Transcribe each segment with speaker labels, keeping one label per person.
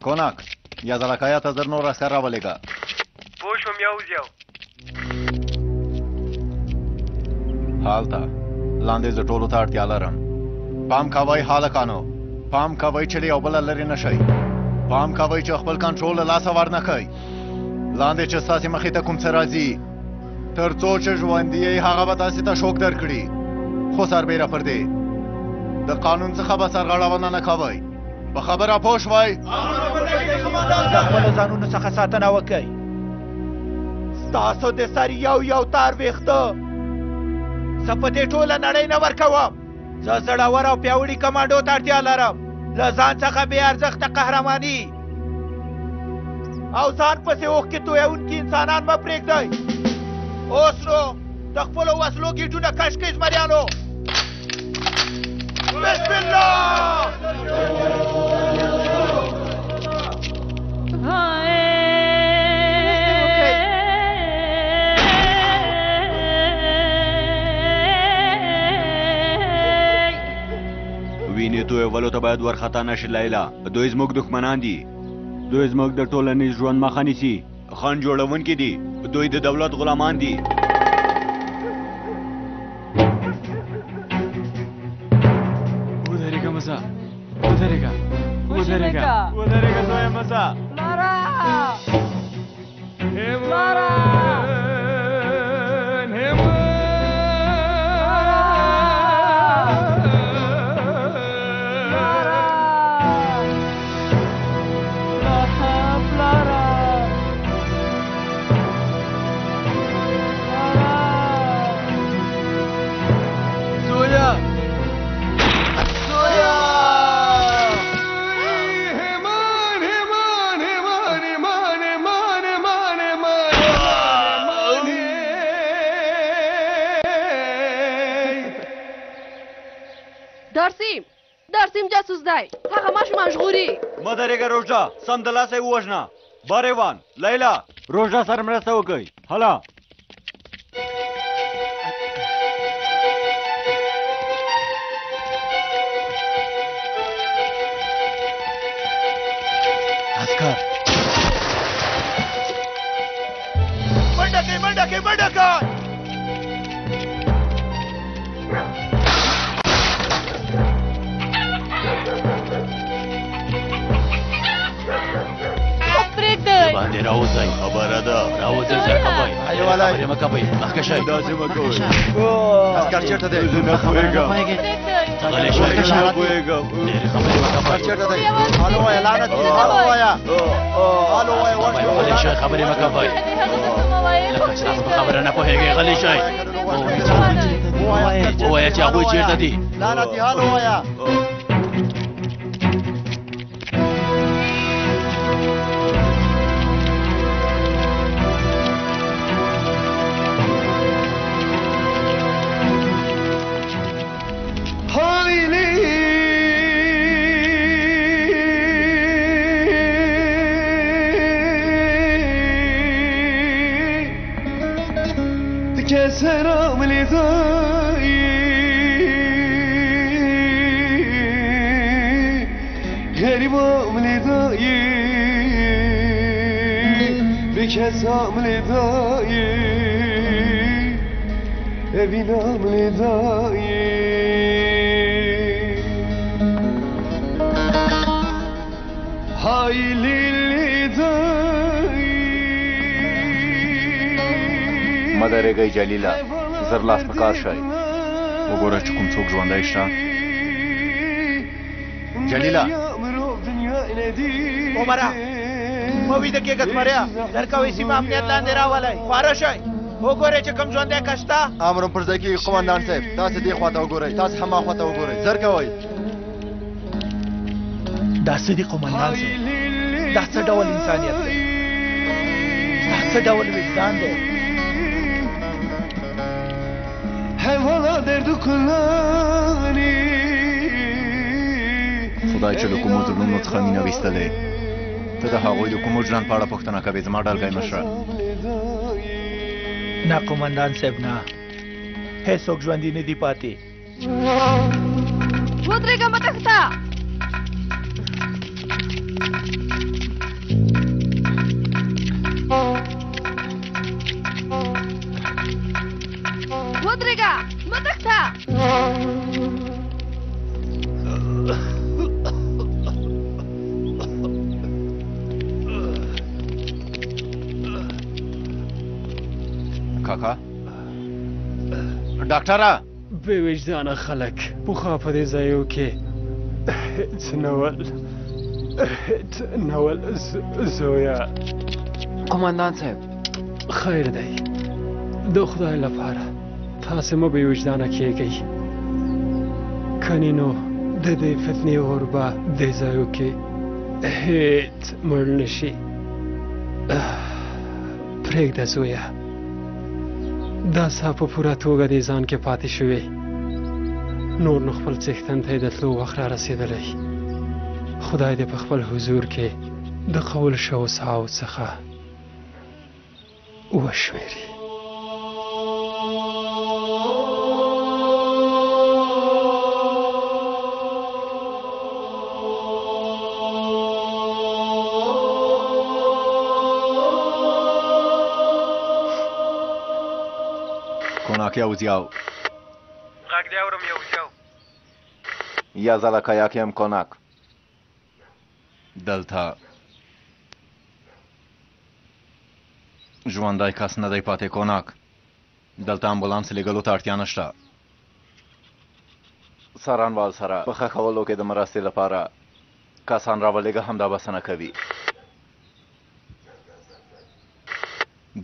Speaker 1: کونک یا زلکایا ته زر نور عسکر راولېږه.
Speaker 2: پوه شوم یو
Speaker 1: هالته لاندې زه ټولو ته اړتیا لرم. پام کوئ هلکانو، پام کوئ چې له یو بله لرې نه شئ. پام کوئ چې خپل کنټرول له لاسه ورنه کئ. لاندې چې ستاسې مخې ته کوم څه راځي تر څو چې ژوندي یې هغه به تاسې ته شوک درکړي. خو سربیره پر دې د قانون څخه به سرغړونه نه کوئ. په خبره پوه شوئ؟
Speaker 3: د خپلو ځانونو څخه ساتنه وکئ. ستاسو د سر یو تار ویښته زه په دې ټوله نړۍ نه ورکوم. زه زړور او پیاوړي کمانډو ته اړتیا لرم. له ځان څخه بې ارزښته قهرماني او ځان پسې اوښکې تویونکي انسانان مه پرېږدئ. اوس نو د خپلو وسلو ګېټونه کش کړئ زمریانو. بسم الله.
Speaker 4: وینې تویولو ته باید ورخطا نشي لیلا. دوی زموږ دښمنان دي. دوی زموږ د ټولنیز ژوند مخه نیسي. خان جوړونکي دي. دوی د دولت غلامان دي.
Speaker 5: ودرېږه مزه، ودرېږه زویه مزه.
Speaker 6: دارسیم جاسوس دی. هغه ماشومان ژغوري.
Speaker 4: مه درېږه روژه، سم د لاسه یې ووژنه. باریوان، لیلا، روژه سره مرسته وکئ. هله
Speaker 1: عسکر
Speaker 3: منډه کئ.
Speaker 7: باندې راوځئ. خبره ده راوځئ. زر کوئ خبرې مه کوئ. مخکې شئ.
Speaker 4: داسې مه کوئ.
Speaker 1: عسکر چېرته دی؟
Speaker 4: زه نه پوهېږم.
Speaker 7: غلی شئ.
Speaker 4: نه پوهېږم.
Speaker 7: ډېرې خبرې مه کوئ.
Speaker 1: چېرته دی؟ هالو وایه لعنت دې. هالو وایه.
Speaker 7: غلی شئ. خبرې مه کوئ. لکه چې تاسو په خبره نه پوهېږئ. غلی شئ. ووایه چې هغوی چېرته دي.
Speaker 1: لعنت دې. هالو وایه.
Speaker 8: سلام لدایی غریبم لدایی بکسام لدایی ببینم لدایی های
Speaker 1: مه درېږئ جلیله، زر لاس په کار شئ. وګوره چې کوم څوک ژوندی شته. جلیله
Speaker 3: عمره مه ویده کېږه زمریا. زر کوئ سیمه امنیت لاندې راولئ. خواره شئ. وګورئ چې کوم ژوندی کس شته.
Speaker 1: امر پر ځای کېږي قمندان صاحب. تاسې دې خواته وګورئ، تاسې هماغه خواته وګورئ. زر کوئ.
Speaker 3: دا څه دي قمندان صاحب؟ دا څه ډول انسانیت دی؟ دا څه ډول وجدان دی؟
Speaker 8: حیوانا در دکلانی
Speaker 1: خدای چې له کومو ظلمونو څخه مینه ویستلې. ته د هغوی د کومو ژرند په اړه پوښتنه کوې زما ډلګی مشره؟
Speaker 3: نه قمندان صاحب نه، هیڅوک ژوندي نه دي پاتې.
Speaker 6: ودرېږه مه تښته.
Speaker 1: کاکا ډاکټره
Speaker 5: بې وجدانه خلک پخوا په دې ځایو کې نول زویا
Speaker 9: قومندان صاحب
Speaker 5: خیر دی د خدای لپاره تاسې مو بې وجدانه کېږئ کنې نو د دې فتنې اور به دې ځایو کې هېڅ مړ نه شي پرېږده زویه دا ستا په پوره توګه دې ځان کې پاتې شوې نور نو خپل څښتن ته یې د تلو وخت را رسېدلی خدای دې په خپل حضور کې د قول شوو ساعو څخه وشمېري
Speaker 1: کۆناکی ئەوزیاو
Speaker 2: غږ دی اورم یوزیاو
Speaker 1: یا زەڵەکە یاکێم کۆناک دەلتا ژوەندای کەس نەدەی پاتێ کۆناک دەلتا ئەمبوڵانس لەگەڵ و تارتیان نەشتا سەران باڵسەرە بخەخەوە لۆکێ دەمەڕاستی لە پارە کەسان ڕاوە لێگە هەمدا بەسەنەکەوی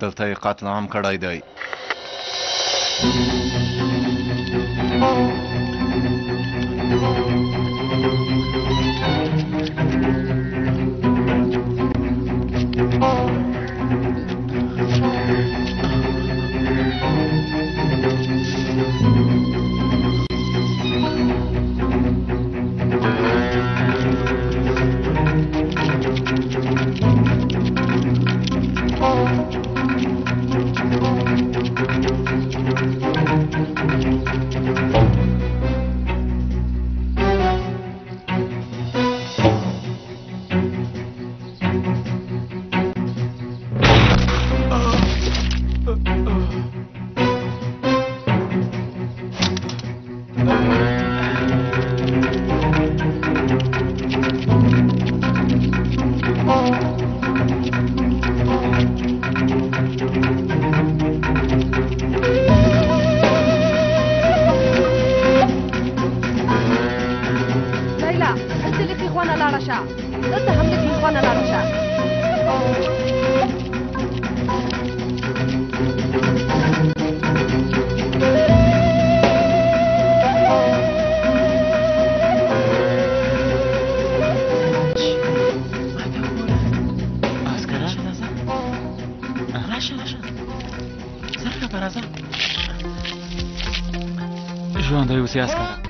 Speaker 1: دەلتای قاتڵ هەم کەړای دەی
Speaker 7: ژوندی اوسې عسکره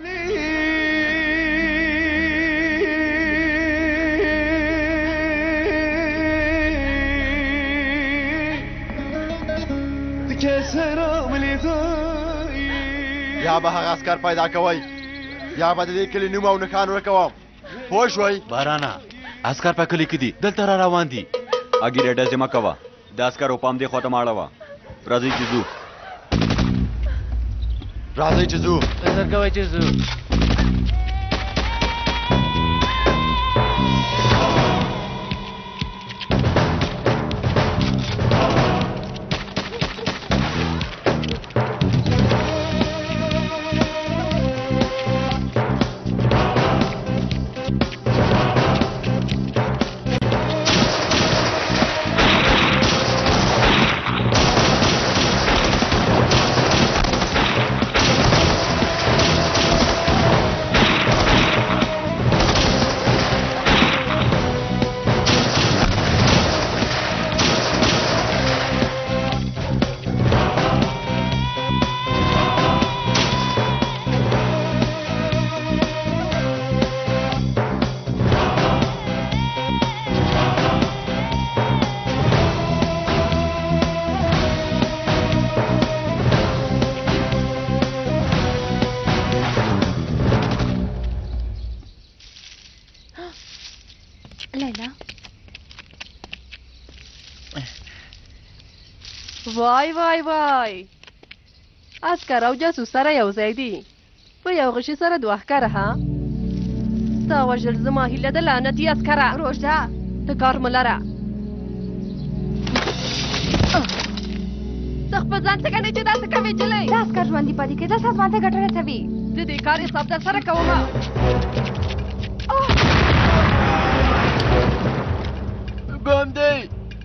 Speaker 1: یا به هغه عسکر پیدا کوئ یا به د دې کلي نوم او نښان ورکوم پوه شوئ
Speaker 4: بارانه عسکر په کلي کې دي دلته را روان دي اګیره ډزې مه کوه د عسکرو پام دې خواته مه اړوه راځئ چې ځو
Speaker 1: راځئ چې ځو
Speaker 7: زر کوئ چې ځو
Speaker 6: وای وای وای عسکر او جاسوس سره یو ځای دي په یو غشي سره دوه ښکاره ها ستا وژل زما هیله ده لعنتي عسکره روژده، ته کار مه لره.
Speaker 1: یا به هغه عسکر پیدا کوئ یا به د دې کلي نوم او نښان ورکوم پوه شوئ
Speaker 6: بای بای بای عسکر او جاسوس سره یو ځای دي په یو غشي سره دوه ښکاره ها ستا وژل زما هیله ده لعنتي عسکره روژده، ته کار مه لره. ته خپل ځان څنګه نه چې داسې کوې نجلۍ
Speaker 10: دا عسکر ژوندي پاتې کېدل ساز ځان ته ګټه رسوي
Speaker 6: د دې کار حساب در سره کومه
Speaker 7: باندې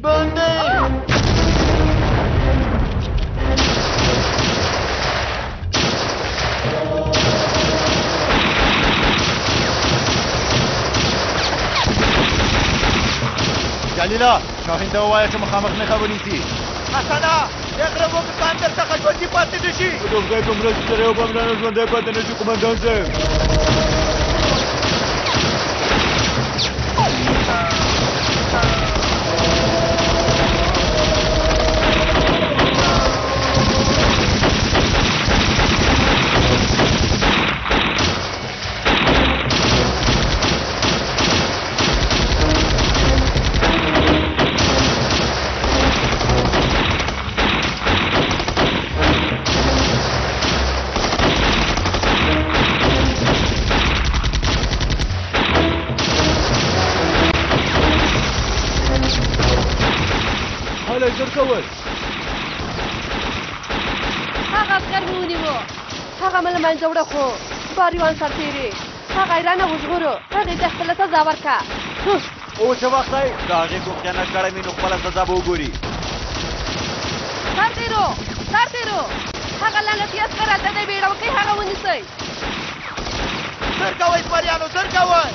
Speaker 7: باندې
Speaker 1: جلیلا شاهین ته ووایه چې مخامخ نښه ونیسي.
Speaker 3: حسنه اقرب وکړان درڅخه ژوندي پاتې نه شي.
Speaker 4: د خدای په مرسته سره یو بم رانه ژوندی پاتې نه شي قومندان صاحب.
Speaker 6: هغه عسکر مې ونیو هغه مې له منځه وړه خو باریوان سرتېرې هغه یې رانه وژغورو هغې ته خپله سزا ورکړه
Speaker 4: اوس څه وخت دی د هغې څوک خیانت کړی وي نو خپله سزا به وګوري.
Speaker 6: سرتېرو هغه لعنتي عسکر هلته دی بېړوکی هغه ونیسئ.
Speaker 3: زر کوئ زمریانو زر کوئ.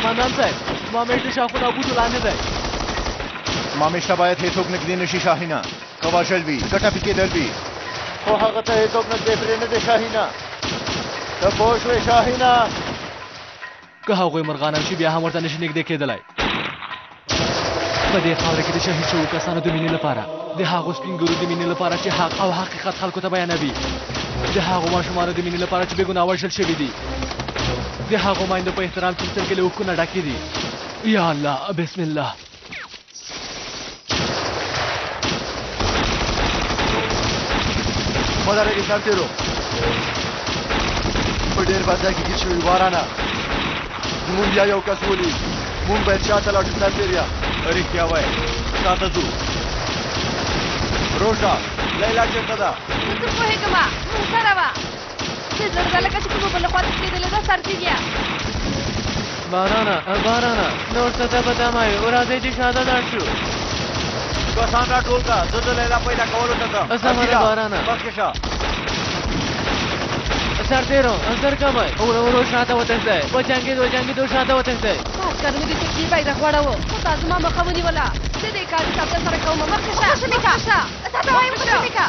Speaker 7: قومندان صاحب زما مېږ د شاخونو او بوټو لاندې دی.
Speaker 1: ما میشته باید هیڅوک نږدې نشي شاهینه. که وژل وي ګټه پکې دروي خو هغه ته هیڅوک نږدې پرې نه دی شاهینه. ته پوه شوې شاهینه؟
Speaker 7: که هغوی مرغانم شي بیا هم ورته نشي نږدې کېدلی. په دې خاوره کې د شهید شوو کسانو د مینې لپاره د هغو سپین ږیرو د مینې لپاره چې حق او حقیقت خلکو ته بیانوي د هغو ماشومانو د مینې لپاره چې بېګناه وژل شوي دي د هغو میندو په احترام چې سترګې له اوښکو نه ډکې دي. یا الله بسم الله.
Speaker 1: مدرګې سرتېرو په ډېر بد ځای کې ګیر شوي بارانه زموږ بیا یو کس ولي موږ باید شاته لاړو سرتېریا.
Speaker 4: رښتیا وایې شاته ځو. روژه لیلا چېرته ده؟
Speaker 6: زه څه پوهېږم مونږ سره وه چې زړه لکه چې کومه بله خوا تښتېدلې ده سرتېریا.
Speaker 7: بارانه نور څه ته به تمه یې راځئ چې شاته لاړ شو.
Speaker 4: کسان راټول کړه زه د لیلا پیدا کولو ته ځم.
Speaker 7: سمه ده بارانه
Speaker 4: مخکې شه.
Speaker 7: سرتېرو زر کوئ ورو شاته وتښتئ. وجنګېدو شاته وتښتئ.
Speaker 6: عسکر مې د تکلي بیرغ غوړوه خو تا زما مخه ونیوله. زه دې کار حساب در سره کومه. مخکې شه تا ته وایم خوشحالي که.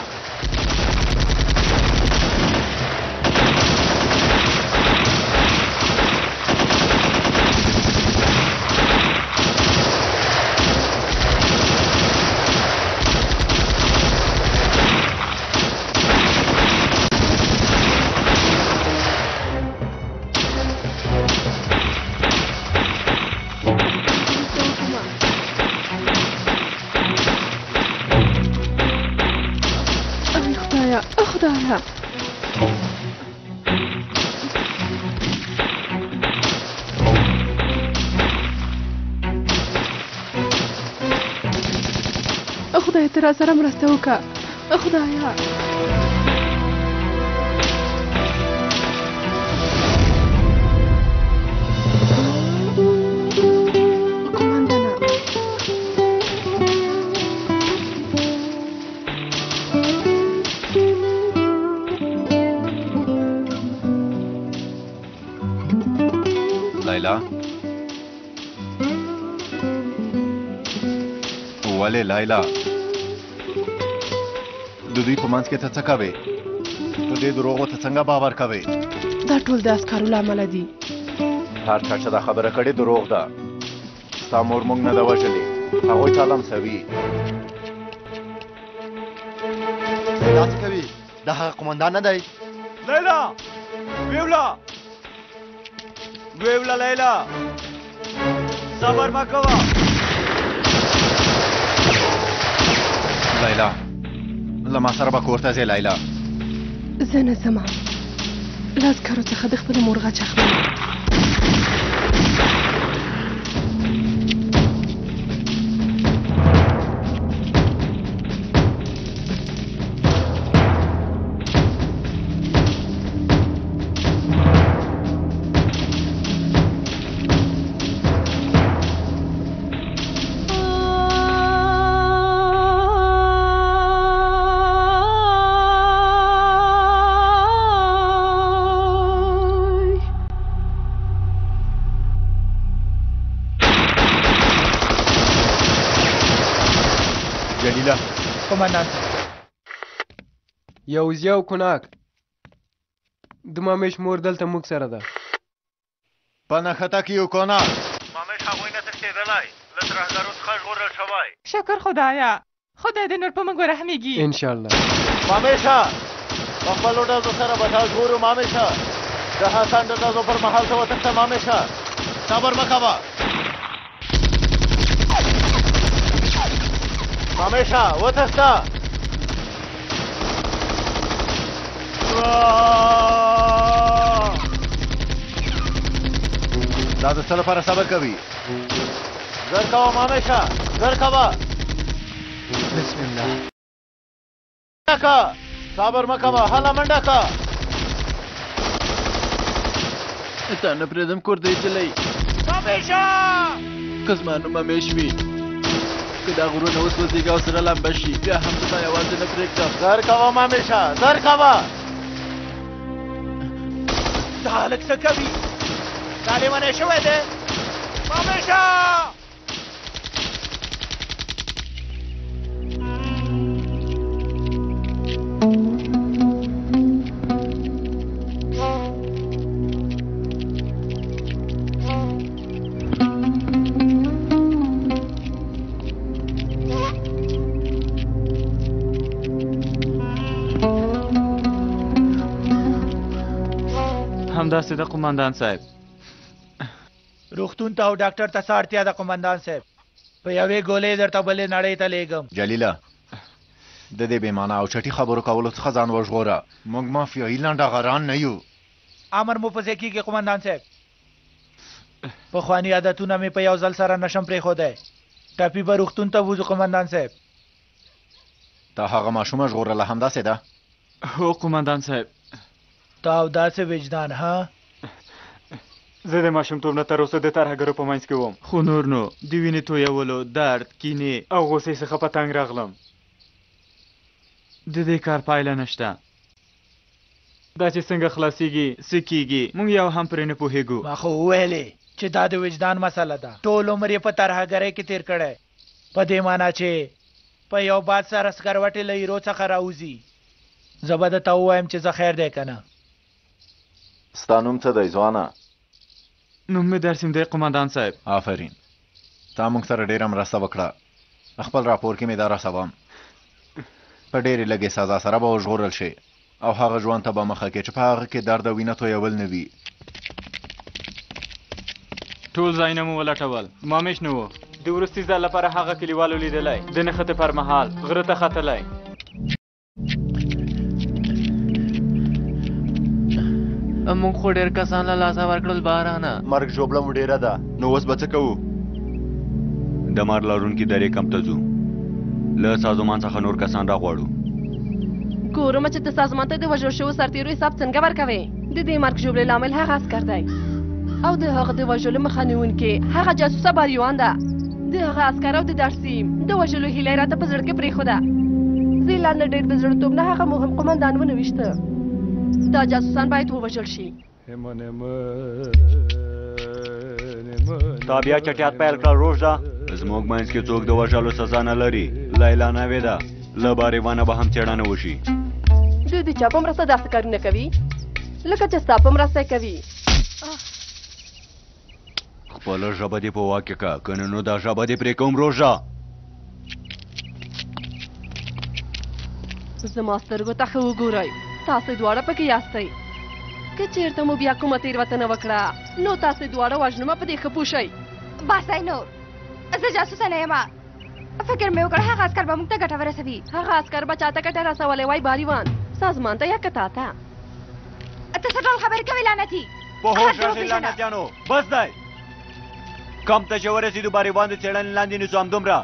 Speaker 6: خدایا خدای ته را سره مرسته وکړه خدایا.
Speaker 1: لیلا ولې لیلا د دوی په منځ کې ته څه کوې؟ په دې دروغو ته څنګه باور کوې؟
Speaker 6: دا ټول د عسکرو له امله دي.
Speaker 1: هر چا چې دا خبره کړې دروغ ده. ستا مور موږ نه ده وژلې هغوی ته لمسوي.
Speaker 3: داسې کوي دا هغه قومندان نه دی.
Speaker 4: لیلا ویولا لیلا صبر مه کوه.
Speaker 1: لیلا له ما سره به کور ته ځې لیلا.
Speaker 6: زه نه ځم له عسکرو څخه د خپلې مور غچ اخلم.
Speaker 3: قومندان
Speaker 9: یوزیا او کوناک د مامیش مور دلته موږ سره ده
Speaker 1: په نښته کې یو کونه
Speaker 2: مامیش هغوی نه تښتېدلی له ترهګرو څخه ژغورل شوی
Speaker 11: شکر خدایا خدای دې نور په موږ ورحمیږي
Speaker 9: انشاءالله
Speaker 1: مامیشه په خپلو ډزو سره به تا ژغورو مامیشه د حسن د ډزو پر مهال ته وتښته مامیشه صبر مه کوه مامیشه وتښته دا د څه لپاره صبر کوي زر کوه مامیشه زر کوه
Speaker 9: بسم الله
Speaker 1: صبر مه کوه هله منډه که
Speaker 7: تا نه پرېږدم کور ته ایستلی
Speaker 3: مامیشه
Speaker 7: که زما نوم ممیش وي که دا غرونه وسوځېږي او سره لمبه شي بیا هم زه دا یوازې نه پرېږدم
Speaker 1: زر کوه مامیشه زر کوه
Speaker 3: دا هلک څه کوي دا لیونی شوی دی مامیشه
Speaker 7: همداسې د قمندان صاحب
Speaker 3: روغتون ته او ډاکټر ته څه اړتیا ده قومندان صاحب په یوې ګولۍ درته بلې نړۍ ته لیږم
Speaker 1: جلیله د دې بېمانه او چټي خبرو کولو څخه ځان وژغوره موږ مافیایي لنډه غران نه یو
Speaker 3: امر مو پسې کېږي قومندان صاحب پخواني عادتونه مې په یو ځل سره نشم پرېښودی ټپي به روغتون ته وځو قومندان صاحب
Speaker 1: تا هغه ماشومه ژغورله همداسې ده
Speaker 7: هو قمندان صاحب
Speaker 3: تا او داسې وجدان ها
Speaker 7: زه د ماشومتوب نه تر اوسه د ترهګرو په منځ کې وم خو نور نو د وینې تویولو درد کینې او غوسې څخه په تنګ راغلم د دې کار پایله نشته دا چې څنګه خلاصیږي څه کیږي موږ یو هم پرې نه پوهېږو
Speaker 3: ما خو وویلې چې دا د وجدان مسله ده ټول عمر یې په ترهګرۍ کې تېر کړی په دې معنا چې په یو باد سره سکروټې له ایرو څخه راوځي زه به درته ووایم چې زه خیر دی که نه
Speaker 1: ستا نوم څه دی ځوانه
Speaker 7: نوم مې درسیم دی قمندان صاحب
Speaker 1: آفرین تا موږ سره ډېره مرسته وکړه خپل راپور کې مې دا رسوم په ډېرې لږې سزا سره به وژغورل شي او هغه ژوند ته به مخه کې چې په هغه کې درد او وینه تویول نه وي
Speaker 7: ټول ځایونه مو ولټول مامیش نه و د وروستي ځل لپاره هغه کلیوالو لیدلی د نښتې پر مهال غره ته ختلی موږ خو ډېر کسان له لاسه ورکړل بارانه
Speaker 1: مرګ ژوبله مو ډېره ده نو اوس به څه کوو
Speaker 4: د مار لرونکي درې کمپ ته ځو له سازمان څخه نور کسان راغواړو
Speaker 6: ګورم چې د سازمان ته د وژل شوو سرتېرو حساب څنګه ورکوې د دې مرګ ژوبلې لامل هغه عسکر دی او د هغه د وژلو مخه نیونکې هغه جاسوسه باریوان ده د هغه عسکر او د درسیم د وژلو هیله یې راته په زړه کې پرېښوده زه یې لا نه ډېر د زړهتوب نه هغه مهم قمندان ونه ویشته دا جاسوسان باید ووژل شي
Speaker 4: تا بیا چټیات پیل کړل روژده زموږ منځ کې څوک د وژلو سزا نه لري لیلا نوې ده له باریوانه به هم څېړنه وشي
Speaker 6: دوی د چا په مرسته داسې کارونه کوي لکه چې ستا په مرسته یې کوي
Speaker 4: خپله ژبه دې په واک کې که که نه نو دا ژبه دې پرې کوم روژه
Speaker 6: زما سترګو ته ښه وګورئ تاسې دواړه پکې یاستئ که چېرته مو بیا کومه تېروتنه وکړه نو تاسې دواړه وژنمه په دې ښه پوه شئ
Speaker 10: بس دی نور زه جاسوسه نه یم فکر مې وکړ هغه عسکر به موږ ته ګټه ورسوي
Speaker 6: هغه عسکر به چاته ګټه رسولی وای باریوان سازمان ته یا که تا ته
Speaker 10: ته څه ډول خبرې کوې لعنتي
Speaker 4: په هوښ راشئ لعنتیانو بس دی کم ته چې ورسېدو باریوان د څېړنې لاندې نیسو همدومره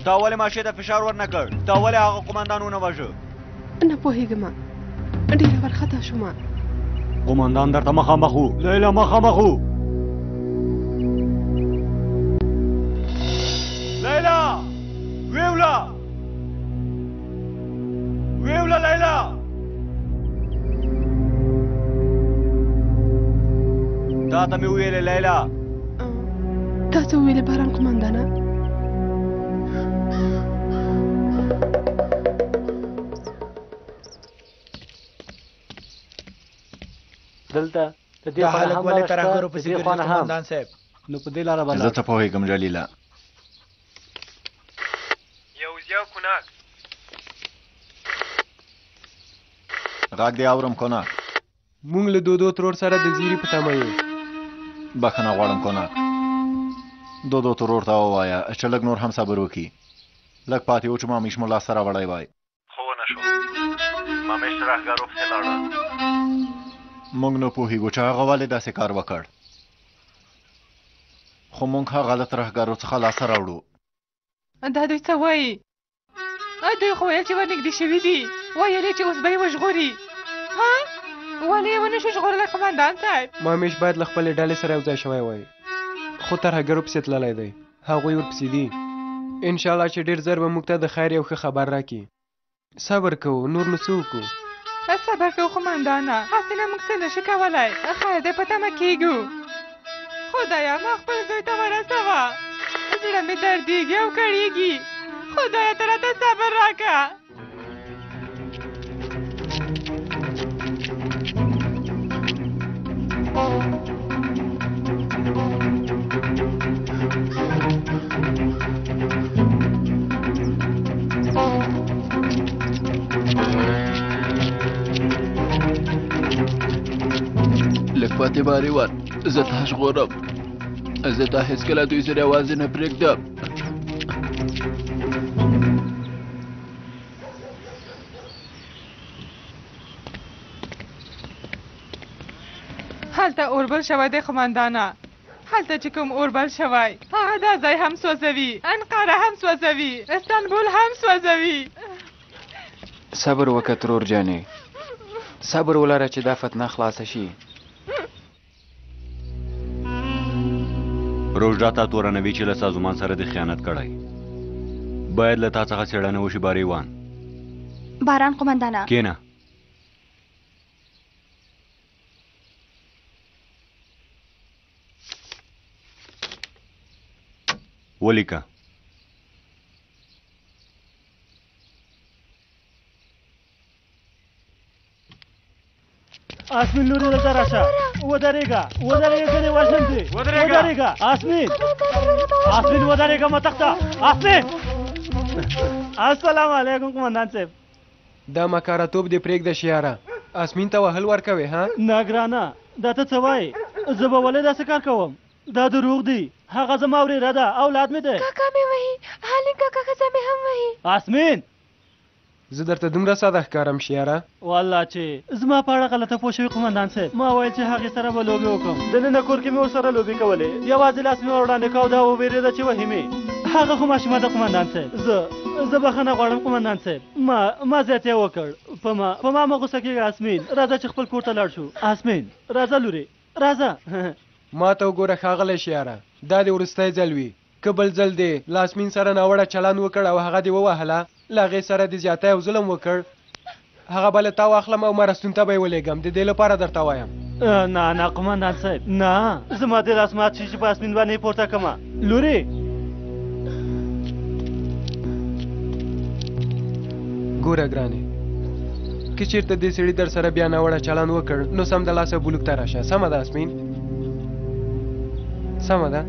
Speaker 4: تا ولې ماشې ته فشار ورنه کړ تا ولې هغه قمندان ونه وژه
Speaker 6: نه پوهېږم ډېره وارخطا شوم
Speaker 4: قمندان درته مخامخ و لیلا مخامخ و لیلا ویوله ویوله لیلا تا ته مې وویلې لیلا
Speaker 6: تا څه وویلې باران قمندانه
Speaker 12: دلته د دې
Speaker 3: دا
Speaker 12: خانه
Speaker 3: هلک
Speaker 12: هم
Speaker 3: ولې
Speaker 12: راشته،
Speaker 3: ترهګرو
Speaker 12: د
Speaker 3: پسې
Speaker 12: دې
Speaker 3: ګرځي
Speaker 12: خانه هم.
Speaker 3: قمندان صاحب؟
Speaker 12: نو په دې لاره به
Speaker 1: زه څه پوهېږم جلیله.
Speaker 13: یو زیو کوناک
Speaker 1: غږ دې اورم کوناک.
Speaker 9: مونږ له دودو ترور سره د زیري په تمه یو.
Speaker 1: بخښنه غواړم کوناک. دودو ترور ته ووایه چې لږ نور هم صبر وکړي. لږ پاتې و چې مامیش مو لاسته راوړی وای.
Speaker 2: خو ونه شو. مامیش ترهګرو پسې لاړه.
Speaker 1: موږ نه پوهېږو چې هغه ولې داسې کار وکړ. خو موږ هغه له ترهګرو څخه لاسته راوړو.
Speaker 11: دا دوی څه وایي؟ دوی خو ویل چې ورنږدې شوي دي، ویل یې چې اوس به یې وژغوري. ها؟ ولې یې ونه شو ژغورلی قمندان صاحب؟
Speaker 9: مامیش باید له خپلې ډلې سره یو ځای شوی وای، خو ترهګرو پسې تللی دی. هغوی ورپسې دي. انشاءالله چې ډېر ژر به موږ ته د خیر یو ښه خبر راکړي. صبر کوو، نور نو څه وکړو؟
Speaker 11: صبر کوو قمندانه، هسې نه موږ څه نشو کولی. خیر دی په تمه کېږو. خدایه ما خپل زوی ته ورسوه. زړه مې دردېږي او کړېږي. خدایه ته راته صبر راکړه.
Speaker 14: لږ پاتې باري ور، زه تا ژغورم. زه تا هېڅکله دوی سره یوازې نه پرېږدم.
Speaker 11: هلته اوربل شوی دی قمندانه. هلته چې کوم اوربل شوی هغه دا ځای هم سوځوي، انقره هم سوځوي، استانبول هم سوځوي.
Speaker 15: صبر وکړه ترور جانې، صبر ولره چې دا فتنه خلاصه شي.
Speaker 4: روژدا تا تورنوي چې له سازمان سره د خیانت کړی. باید له تا څخه څېړنه وشي باریوان.
Speaker 10: باران قمندانه.
Speaker 4: کېنه. ولیکه.
Speaker 12: آسمین لوري دلته راشه. ودرېږه که دې وژنم دې. ودرېږه آسمین. آسمین ودرېږه مه تښته. آسمین. السلام علیکم قمندان صاحب.
Speaker 9: دا مکارتوب دې پرېږده شیاره. آسمین ته وهل ورکوې ها؟
Speaker 12: نه ګرانه، دا ته څه وایې؟ زه به ولې داسې کار کوم؟ دا دروغ دی. هغه زما ورېره ده، اولاد مې دی.
Speaker 10: کاکا مې وهي، حالین کاکا ښځه مې هم وهي.
Speaker 12: آسمین،
Speaker 9: زه درته دومره ساده ښکارم شیاره؟
Speaker 12: والله چې زما په اړه غلطه پوه شوي قمندان صاحب. ما ویل چې هغې سره به لوبې وکړم. دننه کور کې مې ورسره لوبې کولې. یوازې لاس مې وړاندې کاو، دا ووېرېده چې وهي مې. هغه خو ماشومه ده قمندان صاحب. زه بخښنه غواړم قمندان صاحب. ما زیاتی وکړ. په ما مه غوسه کېږه آسمین. راځه چې خپل کور ته لاړ شو. آسمین راځه لورې، راځه.
Speaker 9: ما ته وګوره ښاغلی شیاره، دا دې وروستی ځل وي. که بل ځل دې له آسمین سره ناوړه چلند وکړ او هغه دې ووهله، له هغې سره دې زیاتی او ظلم وکړ، هغه به له تا واخلم او مرستون ته به یې ولېږم. د دې لپاره درته وایم.
Speaker 12: نه قمندان صاحب، نه. زما دې لاس مات شي چې په آسمین باندې یې پورته کړمه. لورې،
Speaker 9: ګوره ګرانې، که چېرته دې سړي در سره بیا ناوړه چلند وکړ، نو سمدلاسه بلوک ته راشه. سمه ده آسمین؟ سمه ده؟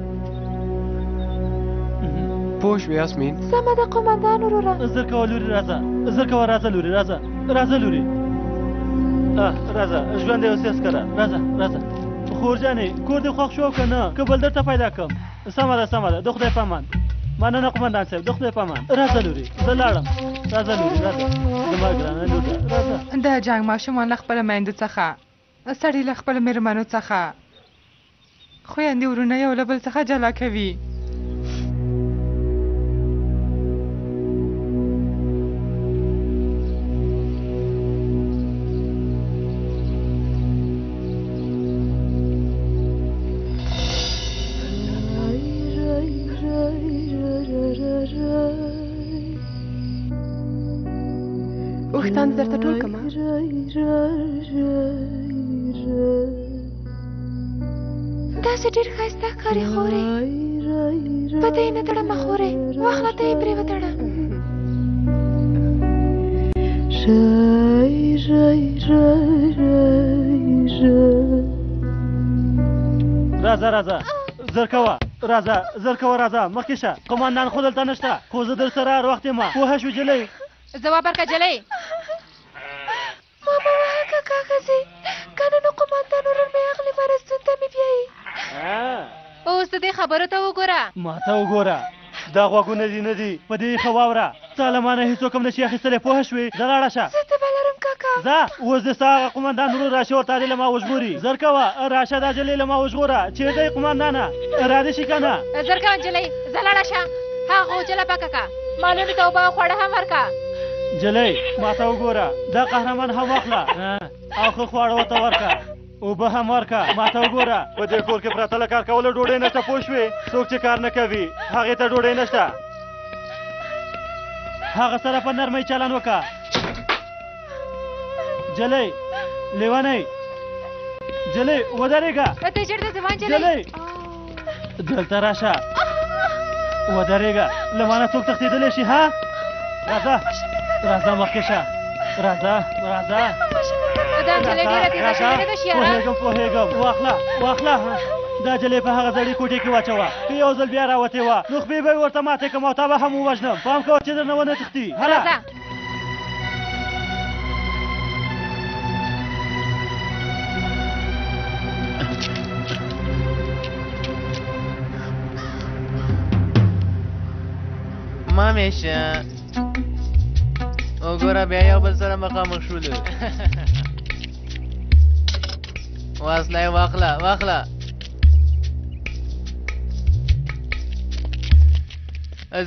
Speaker 9: پوه شوې آسمین؟
Speaker 10: سمه ده قمندان وروره.
Speaker 12: زر کوه لورې، راځه. زر کوه، راځه لورې، راځه. راځه لورې، راځه. ژوند یې اوسېس کړه. راځه. خور جانې، کور دې خوښ شو که نه؟ که بل درته پیدا کړم. سمه ده. د خدای په امان. مننه قمندان صاحب، د خدای په امان. راځه لورې، زه لاړم. راځه لورې، راځه. زما ګرانه لوټه، راځه.
Speaker 11: د جنګ ماشومان له خپلو میندو څخه، سړي له خپلو مېرمنو څخه خویندې ورونه یو له بل څخه جلا کوي.
Speaker 6: وختان درته ټول کما
Speaker 10: داسې ډېر ښایسته ښکاري خورې. په ته یې نه تړه مه خورې، واخله ته یې پرې وتړه.
Speaker 12: راځه راځه زر کوه راځه زر کوه راځه مخکې شه قمندان خو دلته نشته خو زه در سره هر وخت یم پوهه شو جلۍ
Speaker 10: ځواب ورکړه جلۍ ماما وایه که کاغذي کنه نو قمندان ورور مې اخلي مرستون ته مې بیایي اوس د دې خبرو ته وګوره
Speaker 12: ما ته وګوره دا غوږونه دي نه دي په دې ښه واوره ستا له مانه هېڅوک هم نشي اخیستلی پوه شوې ځه لاړه شه
Speaker 10: زه ته به لرم کاکا
Speaker 12: ځه اوس د ستا هغه قمندان ورور راشه ورته دې له ما وژغوري زر کوه راشه دا جلۍ له ما وژغوره چېرته یې قمندانه رادې شي که نه
Speaker 10: زر کوه نجلۍ ځه لاړه شه هغه جله پاکه که معلومې ته اوبه او خواړه هم ورکړه
Speaker 12: جلۍ ما ته وګوره دا قهرمان هم واخله او ښه خواړه ورته ورکړه اوبه هم ورکړه ما ته وګوره په دې کور کې پرته له کار کولو ډوډۍ نشته پوه شوې څوک چې کار نه کوي هغې ته ډوډۍ نشته هغه سره په نرمۍ چلن وکړه جلۍ لیونۍ جلۍ ودرېږه
Speaker 10: ته چېرته ځې وان
Speaker 12: جلۍ دلته راشه ودرېږه له مانه څوک تښتېدلی شي ها راځه راځه مخکې شه راځه راځه پوهېږم واخله دا جلۍ په هغه زړې کوټې کې واچوه که یو ځل بیا راوتې وه نو خپې به یې ورته ماتې کړم او تا به هم ووژنم پام کوه چې درنه ونه تښتي هله
Speaker 16: مامیشه وګوره بیا یو بل سره مخامخ شولو وسله یې واخله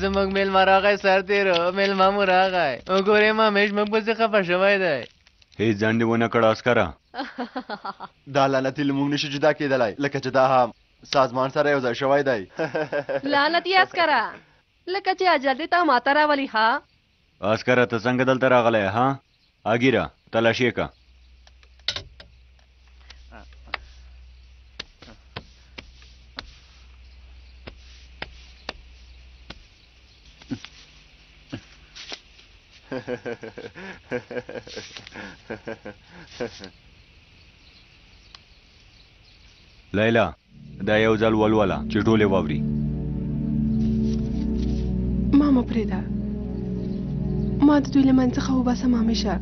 Speaker 16: زموږ میلمه راغی سرتېرو میلمه مو راغی وګورې مامیش موږ پسې خفه شوی دی
Speaker 4: هیڅ ځنډ دې ونه کړه عسکره
Speaker 17: دا لعنتي له موږ نشي جدا کېدلی لکه چې دا هم سازمان سره یو ځای شوی دی
Speaker 6: لعنتي عسکره لکه چې اجل دې تا ماته راولي ها
Speaker 4: عسکره ته څنګه دلته راغلی ها اګیره تلاشي که لیلا دا یو ځل ولوله چې ټولې واوري
Speaker 6: ماما پرېږده ما د دوی له منځ څخه وباسم همیشه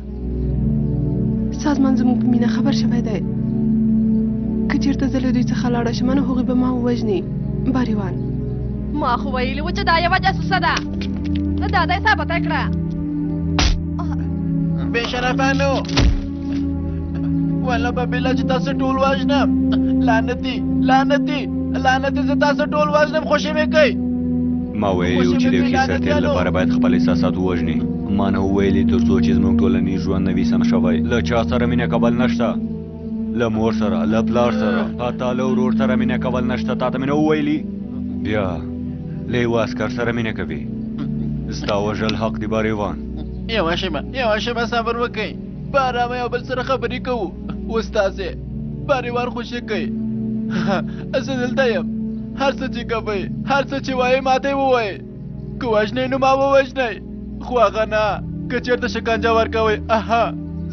Speaker 6: سازمان زموږ په مینه خبر شوی دی که چېرته زه له دوی څخه لاړه شم نو هغوی به ما ووژني باریوان ما خو ویلي وو چې دا یوه جاسوسه ده دا دی ثابته کړه
Speaker 3: بې شرفانو والله به بله چې تاسو ټول وژنم لعنتي زه تاسو ټول وژنم خوشې مې کوي
Speaker 4: ما ویلي و چې د یو ښې سرتېر لپاره باید خپل احساسات ووژني ما نه وویلي تر څو چې زموږ ټولنیز ژوند نه وي سم شوی له چا سره مینه کول نشته له مور سره له پلار سره حتی له ورور سره مینه کول نشته تا ته مې نه وویلي بیا له یوه عسکر سره مینه کوي ستا وژل حق دی باریوان
Speaker 3: یوه شېبه صبر وکئ په ارامه یو بل سره خبرې کوو استازې باریوان خوشي کوي زه دلته یم هر څه چې کوئ هر څه چې وایئ ماته یې ووایئ که وژنئ نو ما ووژنئ خو هغه نه که چېرته شکنجه ورکوئ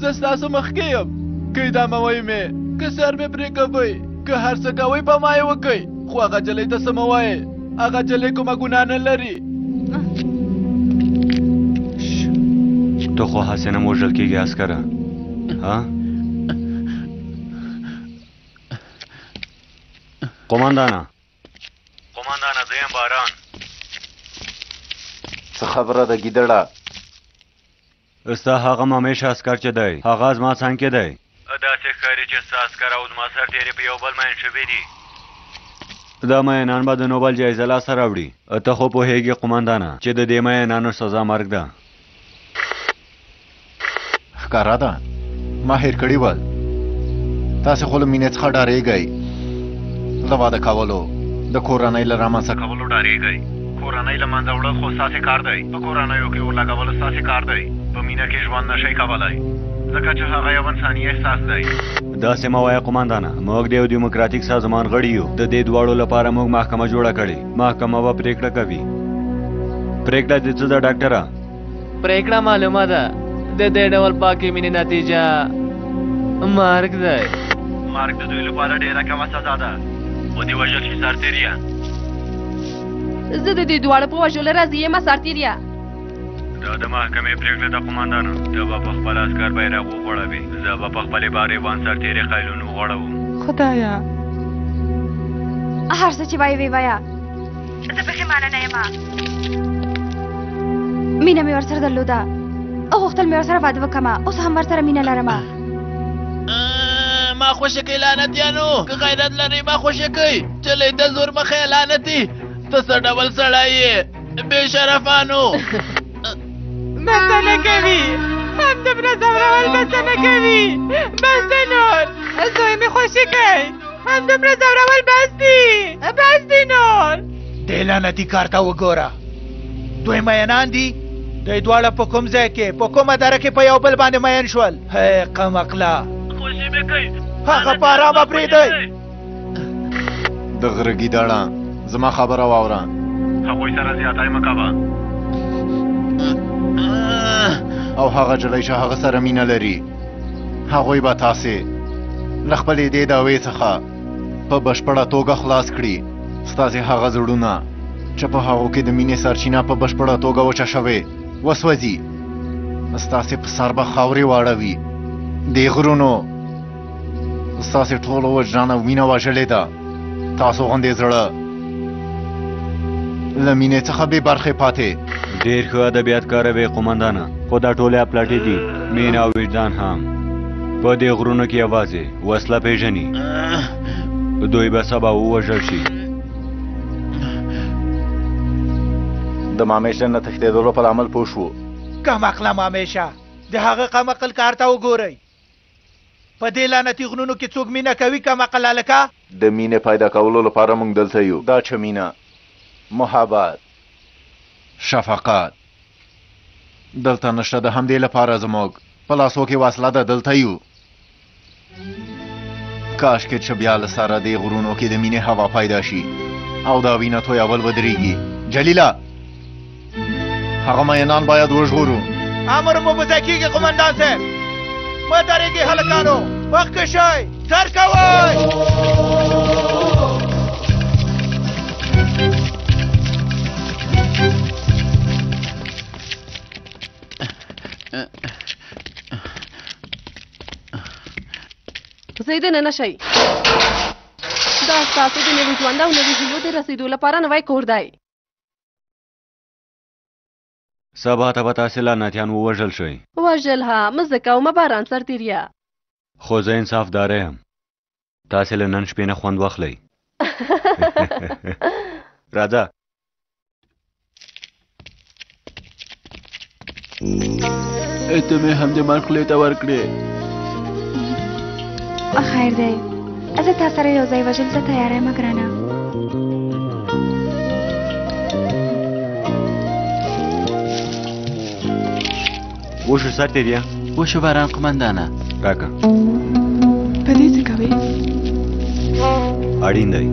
Speaker 3: زه ستاسو مخکې یم که ادامه ویمې که سر مې پرې کوئ که هر څه کوئ په ما یې وکئ خو هغه جلۍ ته څه مه وایئ هغه جلۍ کومه ګناه نه لري
Speaker 4: تو خو هسې نه موژل کېږي عسکره ها قمندانه زه یم باران
Speaker 17: څه خبره ده ګیدړه
Speaker 4: ستا هغه مامیش عسکر چې دی هغه زما څنګ کې دی داسې ښکاري چې ستا عسکر او زما سرتېرې په یو بل مین شوي دي دا مینان به د نوبل جایزه لاسه راوړي ته خو پوهېږې قمندانه چې د دې مینانو سزا مرګ ده
Speaker 1: ښکاره ده ما هېر کړي ول تاسې خو له مینې څخه ډارېږئ د واده کولو د کورنۍ له رامنځته کولو ډارېږئ کورنۍ له منځه وړل خو ستاسې کار دی په کورنیو کې اور لګول ستاسې کار دی په مینه کې ژوند نشئ کولی ځکه چې هغه یو انساني احساس دی
Speaker 4: داسې مه وایه قمندانه موږ د یو دیموکراتیک سازمان غړي یو د دې دواړو لپاره موږ محکمه جوړه کړې محکمه به پرېکړه کوي پرېکړه دې څه ده ډاکټره
Speaker 16: پرېکړه معلومه ده د دې ډول پاکې مینې نتیجه مرګ دی.
Speaker 2: مرګ د دوی لپاره ډېره کمه سزا ده. ودې وژل شي سرتیریان.
Speaker 6: زه د دې دواړو په وژلو راضي یم سرتیریا.
Speaker 2: دا د محکمې پرېکړه ده قوماندانه. ته به په خپل عسکر بیرغ وغوړوې. زه به په خپلې باریوان سرتیري قیلون وغوړوم.
Speaker 11: خدایا
Speaker 10: هر څه چې وایې ویې وایه، زه پښېمانه نه یم. مینه مې ورسره درلوده او غوښتل مې ورسره واده وکړم. اوس هم ورسره مینه لرم.
Speaker 14: ما خوښه کوي لعنتیانو. که غیرت لرئ ما خوښه کوي. چلی د زور مخې لعنتي. ته څه ډول سړی یې بې شرفانو.
Speaker 11: بسته نه کوي. همدومره ځورول بسته نه کوي. بس دی نور. زوی مې خوښي کوي. همدومره ځورول بس دي. بس دی نور.
Speaker 3: دې لعنتي کار ته وګوره. دوی مینان دي. دوی دواړه په کوم ځای کې په کومه دره کې په یو بل باندې مین شول. هی قمقله
Speaker 2: خوشي مې کوي.
Speaker 3: هغه په ارامه پرېږدئ.
Speaker 1: د غره ګیدړه زما خبره واوره.
Speaker 2: هغوی سره زیاتی مه کوه.
Speaker 1: او هغه جلۍ چې هغه سره مینه لري هغوی به تاسې له خپلې دې دعوې څخه په بشپړه توګه خلاص کړي. ستاسې هغه زړونه چې په هغو کې د مینې سرچینه په بشپړه توګه وچه شوې وسوځي. ستاسې په سر به خاورې واړوي. دې غرونو ستاسې ټولو وجدان او مینه وژلې ده. تاسو غوندې زړه له مینې څخه بې برخې پاتې.
Speaker 4: ډېر ښه ادبیات کاروې قومندانه، خو دا ټولې اپلاتې دي. مینه او وجدان هم په دې غرونو کې یوازې وسله پېژني. دوی به سبا ووژل شي.
Speaker 1: د مامیش نه تښتېدلو په لامل پوه شو.
Speaker 3: کمقله مامیشه د هغه قمقل کار ته وګورئ. په دې لعنتي غرونو کې څوک مینه کوي کمقل هلکه؟
Speaker 1: د مینې پیدا کولو لپاره موږ دلته یو. دا چې مینه، محبت، شفقت دلته نشته، د همدې لپاره زموږ په لاسو کې وسله ده. دلته یو. کاشکې چې بیا له سره دې غرونو کې د مینې هوا پیدا شي او دا وینه تویول ودرېږي. جلیله، هغه مینان باید وژغورو.
Speaker 3: امر مو په ځای کېږي قومندان صاحب. مه درېږئ هلکانو، مخکې شئ، سر کوئ.
Speaker 6: زه دننه شئ. دا ستاسو د نوي ژوند او نوي هیلو د رسېدو لپاره نوی کور دی.
Speaker 4: سبا ته به تاسې لعنتیان ووژل شئ.
Speaker 6: وژل ها مزه کومه باران سرتیریا.
Speaker 4: خو زه انصافداره یم. تاسې له نن شپې نه خوند واخلئ. راځه.
Speaker 14: ته مې هم د مرګ خولې ته ورکړې.
Speaker 10: خیر دی. زه تا سره یو ځای وژل ته تیاره یم ګرانه.
Speaker 4: وشو سرتیریا؟
Speaker 14: وشو باران قومندانه.
Speaker 4: راکه.
Speaker 11: په دې څه کوې؟
Speaker 4: اړین دی.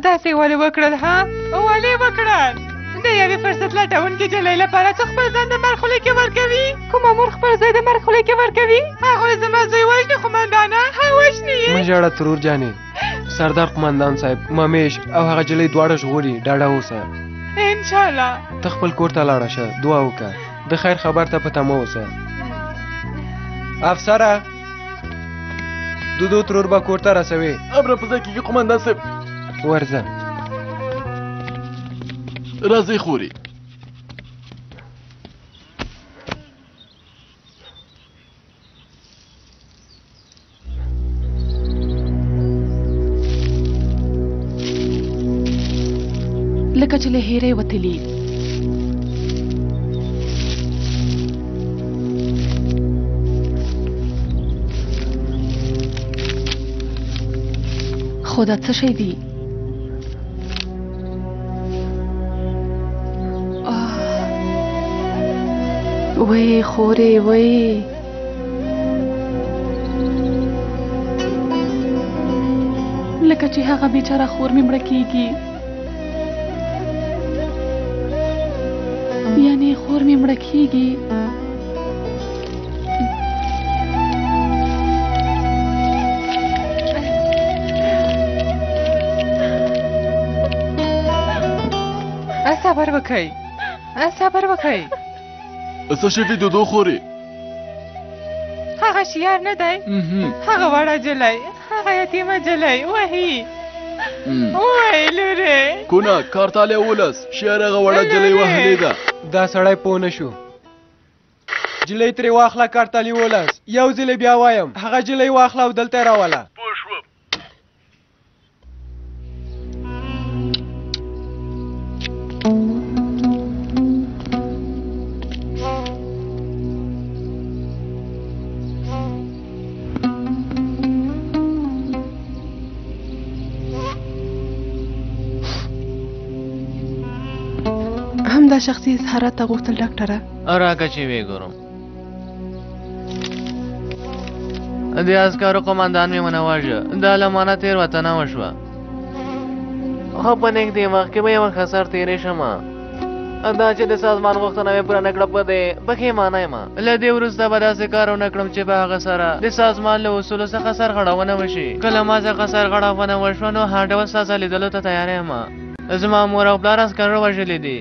Speaker 11: داسې ولې وکړل ها؟ ولې وکړل؟ د یوې فرصت لټونکې جلۍ لپاره څو خپل ځان د مرګ خولې کې ورکوي؟ کومه مور خپل زوی د مرګ خولې کې ورکوي؟ هغوی زما زوی وژني قومندانه. وژني یې.
Speaker 9: مه ژاړه ترور جانې. سردار قومندان صاحب مامیش او هغه جلۍ دواړه ژغوري. ډاډه اوسه.
Speaker 11: انشاءالله.
Speaker 9: ته خپل کور ته لاړه شه، دعا وکړه. د خیر خبر ته په تمه اوسه. افسره دودو ترور به کور ته رسوي.
Speaker 14: امر په ځای کېږي قومندان صاحب.
Speaker 9: ورځه.
Speaker 14: راځئ خوري.
Speaker 6: لکه چې له هیرې وتلي. خو دا څه شی دی؟ وای خورې وای
Speaker 18: لکه چې هغه بیچاره خور مې مړه کیږي، یعنی خور مې مړه کیږي.
Speaker 11: صبر وکئ، صبر وکئ.
Speaker 7: څه شوي دودو خورې؟
Speaker 11: هغه شیار نه دی، هغه وړه جلی، هغه یتیمه جلی وهي. وای لورې
Speaker 7: کونه کارتالی 11 شیار هغه وړه جلی وهلې ده.
Speaker 9: دا سړی پوه نه شو. جلی ترې واخله کارتالي 11. یو ځلې بیا وایم هغه جلی واخله او دلته یې راوله.
Speaker 6: همدا شخصي اظهارات ته غوښتل ډاکټره.
Speaker 16: راکه چې وی ګورم. د عسکرو قماندان مې ونواژه، د لمانه تېروتنه وشوه. خو په نږدې وخت کې به یو خسر تېرې شمه. دا چې د سازمان غوښتنه مې پوره نه کړه په دې پکې معنی یم. له دې وروسته به داسې کار ونه کړم چې په هغه سره د سازمان له اصولو څخه سرغړونه وشي. کله ما څخه سرغړونه وشوه نو هر ډول سزا لیدلو ته تیار یم. زما مور او پلار عسکر وژلي دي.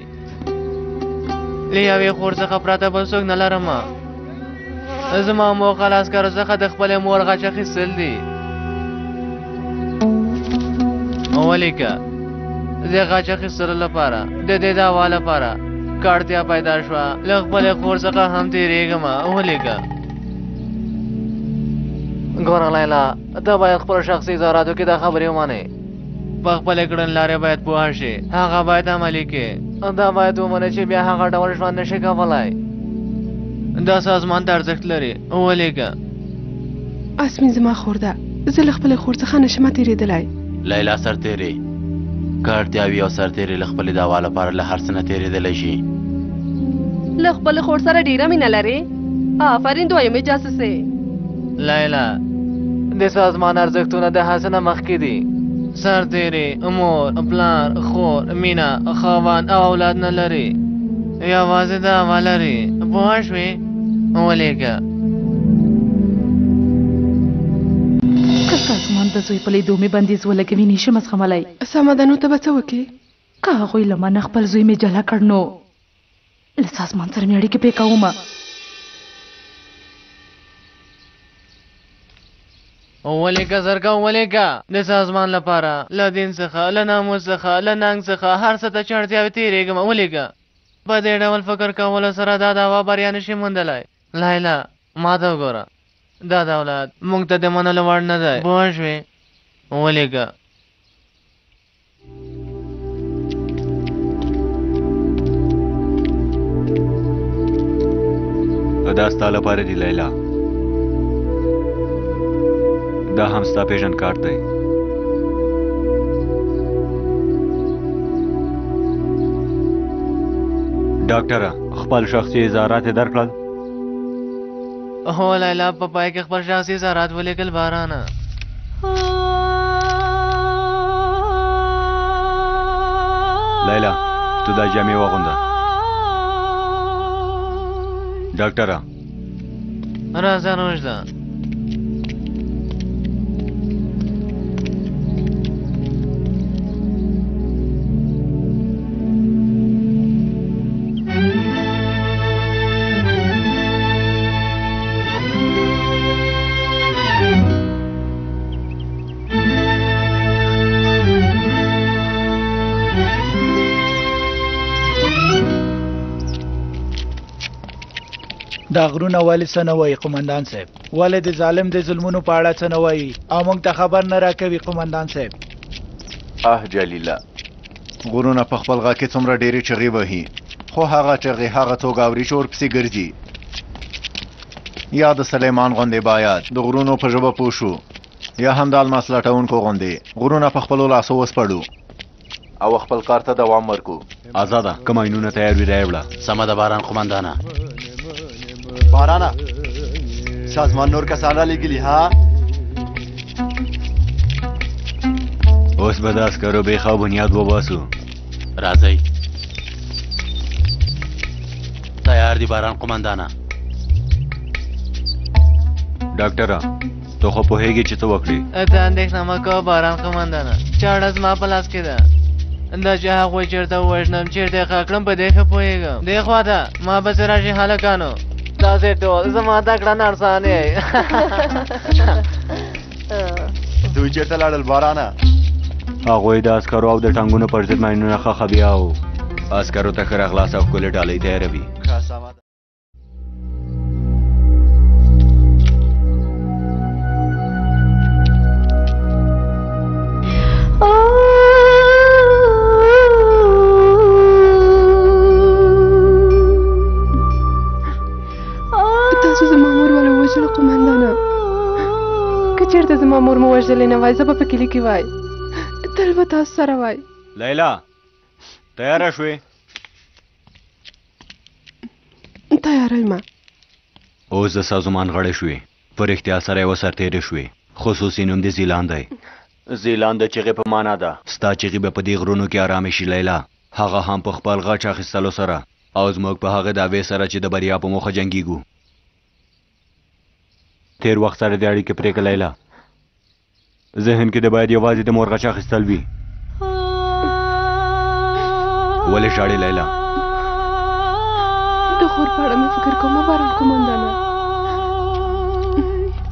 Speaker 16: له یوې خور څخه پرته بل څوک نه لرم. زما موخه له عسکرو څخه د خپلې مور غچ اخیستل دي. ولې که د غچ اخیستلو لپاره د دې دعوا لپاره که اړتیا پیدا شوه له خپلې خور څخه هم تېرېږم. ولې که ګوره لیلا ته باید خپلو شخصي اظهاراتو کې دا خبرې ومنې. په خپلې کړنلارې باید پوه شي، هغه باید عملي کړي. دا باید ومنې چې بیا هغه ډول ژوند نشي کولی. دا سازمان ته ارزښت لري. ولې که
Speaker 6: اسمین زما خور ده، زه له خپلې خور څخه نشم تېرېدلی.
Speaker 19: لیلا سرتېرې که اړتیا وي او سرتېرې له خپلې دعوا لپاره له هر څه نه تېرېدلی شي.
Speaker 6: له خپلې خور سره ډېره مینه لرې؟ آفرین دویمې جاسوسې.
Speaker 16: لیلا د سازمان ارزښتونه د هڅې نه مخکې دي. سرتېرې مور پلار خور مینه خاوند او اولاد نه لري، یوازې دعوا لري. پوه شوې؟ ولې که
Speaker 18: سازمان د زوی په لیدو مې بندیز ولګوي نشم زغملی.
Speaker 6: سمه ده نو ته به څه وکړې؟
Speaker 18: که هغوی له ما نه خپل زوی مې جلا کړ نو له سازمان سره مې اړیکې پرې کومه.
Speaker 16: ولې که زرګه ولې که د سازمان لپاره له دین څخه له ناموس څخه له ننګ څخه هر څه ته چې اړتیا وي تېرېږم. ولې که په دې ډول فکر کولو سره دا دعوا بریا نشي موندلی. لیلا ما ته وګوره، دا دولت موږ ته د منلو وړ نه دی. پوه شوې؟ ولې که
Speaker 4: دا ستا لپاره دی لیلا، دا هم ستا پیژند کارت دی. ډاکټره خپل شخصي اظهارات یې درکړل؟
Speaker 16: هو لیلا په پای کې خپل شخصي اظهارات ولیکل. بارانه
Speaker 4: لیلا تو دا جامې واغونده. ډاکټره
Speaker 16: راځه نوشده.
Speaker 3: دا غرونه ولې څه نه وایي قمندان صاحب؟ ولې د ظالم د ظلمونو په اړه څه نه وایي او موږ ته خبر نه راکوي قمندان صاحب؟
Speaker 1: جلیله غرونه په خپل غږ کې څومره ډېرې چغې وهي، خو هغه چغې هغه څوک اوري چې ورپسې ګرځي. یا د سلیمان غوندې باید د غرونو په ژبه پوه شو، یا هم د الماس لټونکو غوندې غرونه په خپلو لاسو وسپړو او خپل کار ته دوام ورکو.
Speaker 4: آزاده که ماینونه تیار وي رایې وړه.
Speaker 19: سمه ده باران قمندانه.
Speaker 17: بارانه سازمان نور کسان را لېږلي ها؟
Speaker 4: اوس به د عسکرو بیخوا بنیاد وباسو.
Speaker 19: راځئ تیار دي باران قمندانه.
Speaker 4: ډاکټره ته خو پوهېږې چې څه وکړې.
Speaker 16: ته اندېښنه مه کوه باران قمندانه، چاړه زما په لاس کې ده. دا چې هغوی چېرته ووژنم چېرته یې ښه کړم په دې ښه پوهېږم. دې خوا ته ما پسې راشي هلکانو، تاسې ټول زما ته کړه نرسان یې.
Speaker 17: دوی چېرته لاړل بارانه؟
Speaker 4: هغوی د عسکرو او د ټانګونو پر ضد ماینونه ښخه بیا و. عسکرو ته ښه راغلاس او ښکلې ډالۍ تیاروي.
Speaker 6: تاسو زما مور ولې ووژله قمندانه؟ که چېرته زما مور مو وژلې نه وای زه به په کلي کې وای، تل به تاسو سره وای.
Speaker 4: لیلا تیاره شوې؟
Speaker 6: تیاره یم.
Speaker 4: اوس د سازمان غړی شوې، په رښتیا سره یې وسرتېرې شوې. خصوصي نوم دې زیلان دی. زیلان د چغې په معنا ده. ستا چغې به په دې غرونو کې ارامې شي لیلا، هغه هم په خپل غچ اخیستلو سره او زموږ په هغه دعوې سره چې د بریا په موخه جنګیږو. تیر وخت سره د اړیکې پرېږه لیلا، ذهن کې د باید یوازې د مور غچ اخیستل وي. ولې ژاړې لیلا؟
Speaker 6: د خور په اړه مې فکر کوم باران قمندانه.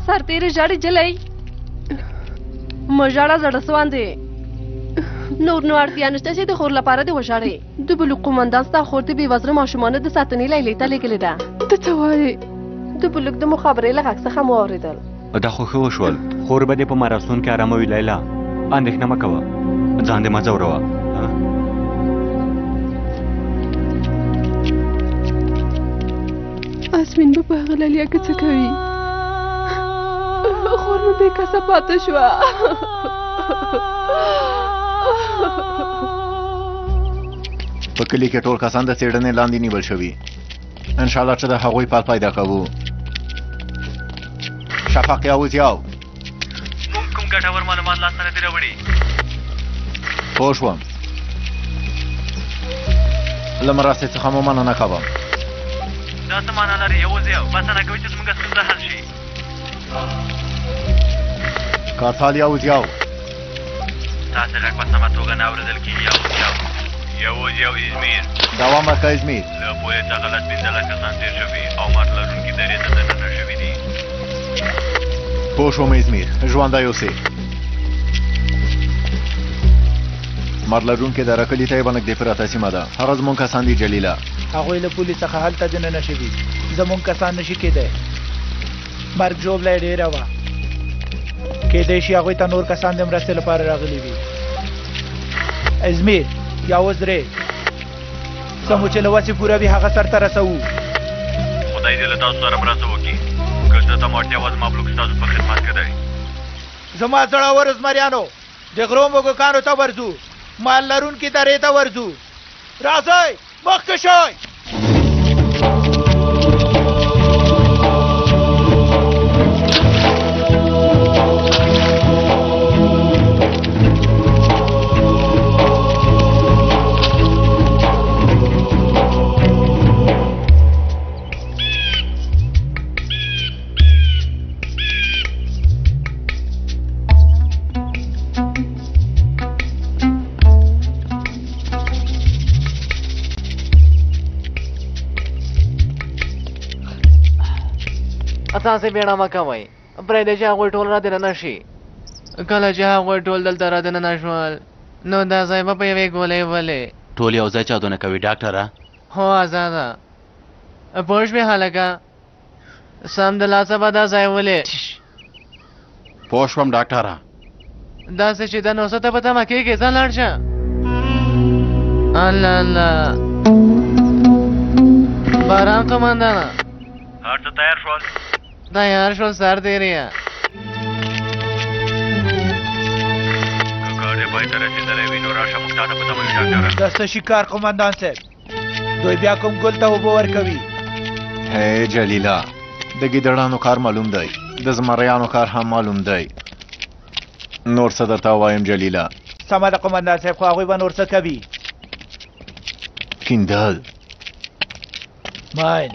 Speaker 6: سرتېرې ژاړې جلۍ، مه ژاړه زړه سوان دی. نور نو اړتیا نشته چې د خور لپاره دې وژاړې. د بلوغ قمندان ستا خور د بېوزله ماشومانو د ساتنې لیلې ته لېږلې ده. ته څه وایې؟ د بلوغ د مخابرې له غږ څخه مو اورېدل.
Speaker 4: دا خو ښه وشول، خور به دې په مراسون کې ارامه وي لیلا. اندېښنه مه کوه، ځان دې مه ځوروه.
Speaker 6: اسمین به په هغه لالیا کې څه کوي؟ خور مې بې کسه پاته شوه.
Speaker 1: په کلي کې ټول کسان د څېړنې لاندې نیول شوي. انشاءالله چې د هغوی پال پیدا کوو. شفق یو زیاو
Speaker 7: موږ کوم ګټور معلومات لاسته نه دي راوړي.
Speaker 1: پوه شوم، له مرستې څخه مو مننه کوم.
Speaker 7: دا څه معنا لري؟ یوازې بسنه کوي چې زموږ ستونزه حل شي.
Speaker 1: کارتال یو زیاو
Speaker 2: تاسې غږ په سمه توګه نه اورېدل کېږي. یو ازمیر
Speaker 1: دوام ورکړه ازمیر.
Speaker 2: له پولې څخه لس پنځلس کسان تېر شوي او مرګ لرونکي درې ته دننه شوي دي.
Speaker 1: پوه شوم ازمیر، ژوندی اوسې. مرګ لرونکي دره کلي ته یې به نږدې پرته سیمه ده. هغه زموږ کسان دي جلیله.
Speaker 3: هغوی له پولې څخه هلته دننه شوي، زموږ کسان نشي کېدی. مرګ ژوبله یې ډېره وه، کېدی شي هغوی ته نور کسان د مرستې لپاره راغلي وي. ازمیر یا اوس درې، څه مو چې له وسې پوره وي هغه سرته رسوو.
Speaker 2: خدای دې له تاسو سره مرسته وکړي. که څه ته اړتیا وه زما بلوک ستاسو په خدمت کې دی.
Speaker 3: زما زړورو زمریانو، د غرو موږکانو ته ورځو، مال لرونکي درې ته ورځو. راځئ مخکې شئ.
Speaker 16: تاسې بیړه مه کوئ، پرېږدئ چې هغوی ټول را دننه شي. کله چې هغوی ټول دلته را دننه شول نو دا ځای به په یوې ګولۍ ولې.
Speaker 19: ټول یو ځای چاودنه کوي ډاکټره؟
Speaker 16: هو آزاده، پوه شوې هلکه؟ سم د لاسه به دا ځای ولې.
Speaker 19: پوه شوم ډاکټره.
Speaker 16: داسې چې د نوسه ته په تمه کېږي، ځه لاړ شه. الله الله، باران قمندانه
Speaker 2: هر څه تیار شول؟
Speaker 16: تیار شول سرتېریه.
Speaker 2: که کار یې پای ته رسېدلی وي نو راشه موږ تا ته په تمه یو ډاکټره.
Speaker 3: دا څه شکار قمندان صاحب، دوی بیا کوم ګل ته اوبه ورکوي؟
Speaker 1: هی جلیله، د ګیدړانو کار معلوم دی، د زمریانو کار هم معلوم دی. نور څه درته ووایم جلیله،
Speaker 3: سمه ده قومندان صاحب خو هغوی به نور څه کوي
Speaker 1: کیندل
Speaker 3: ماین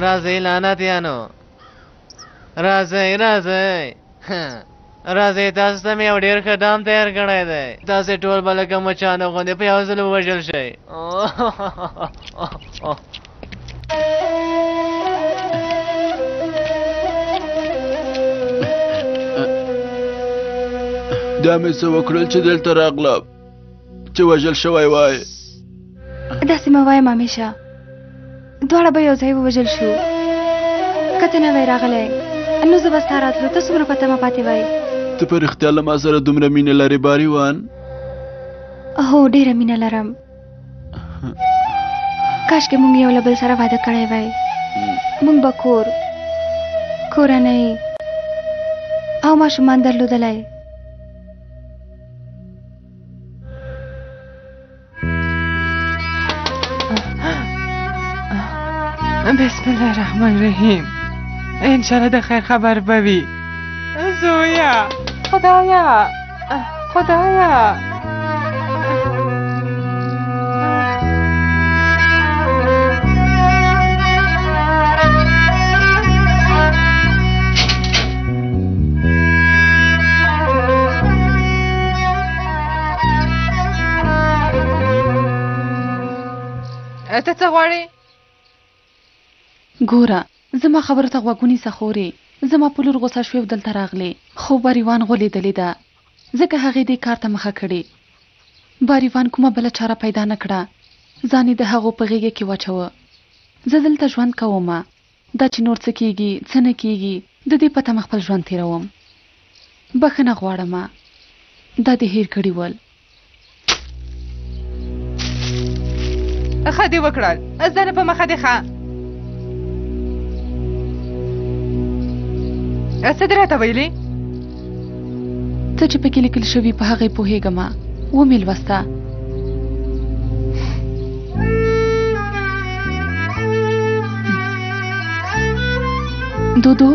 Speaker 16: راځئ لعنتیانو راځئ راځئ تاسو ته مې یو ډېر ښه ډام تیار کړی دی تاسې ټول به لکه مچانو غوندې په یو ځل ووژل شئ
Speaker 19: دا مې څه وکړل چې دلته راغلم چې وژل شوی وای
Speaker 10: داسې مه وایم همیشه دواړه به یو ځای ووژل شو که ته نه وای راغلی نو زه به ستا راتلو ته څومره په تمه پاتې وای
Speaker 19: ته په رښتیا له ما سره دومره مینه لرې باریوان
Speaker 10: هو ډېره مینه لرم کاشکې مونږ یو له بل سره واده کړی وای مونږ به کورنۍ او ماشومان درلودلی
Speaker 11: بسم الله الرحمن الرحیم انشالله د خیر خبر به وي زویا خدایا ته څه غواړې
Speaker 18: ګوره زما خبرو ته غوږ ونیسه خورې زما په لور غوسه شوې او دلته راغلې خو باریوان غولېدلې ده ځکه هغې دې کار ته مخه کړې باریوان کومه بله چاره پیدا نه کړه ځان یې د هغو په غېږه کې واچوه زه دلته ژوند کومه دا چې نور څه کېږي څه نه کېږي د دې په تمه خپل ژوند تېروم بخښنه غواړمه دا دې هېر کړي ول
Speaker 11: ښه دې وکړل ځان په مخه دې ښه څه دې راته ویلي
Speaker 18: څه چې پکې لیکل شوي په هغې پوهېږمه ومې لوسته دودو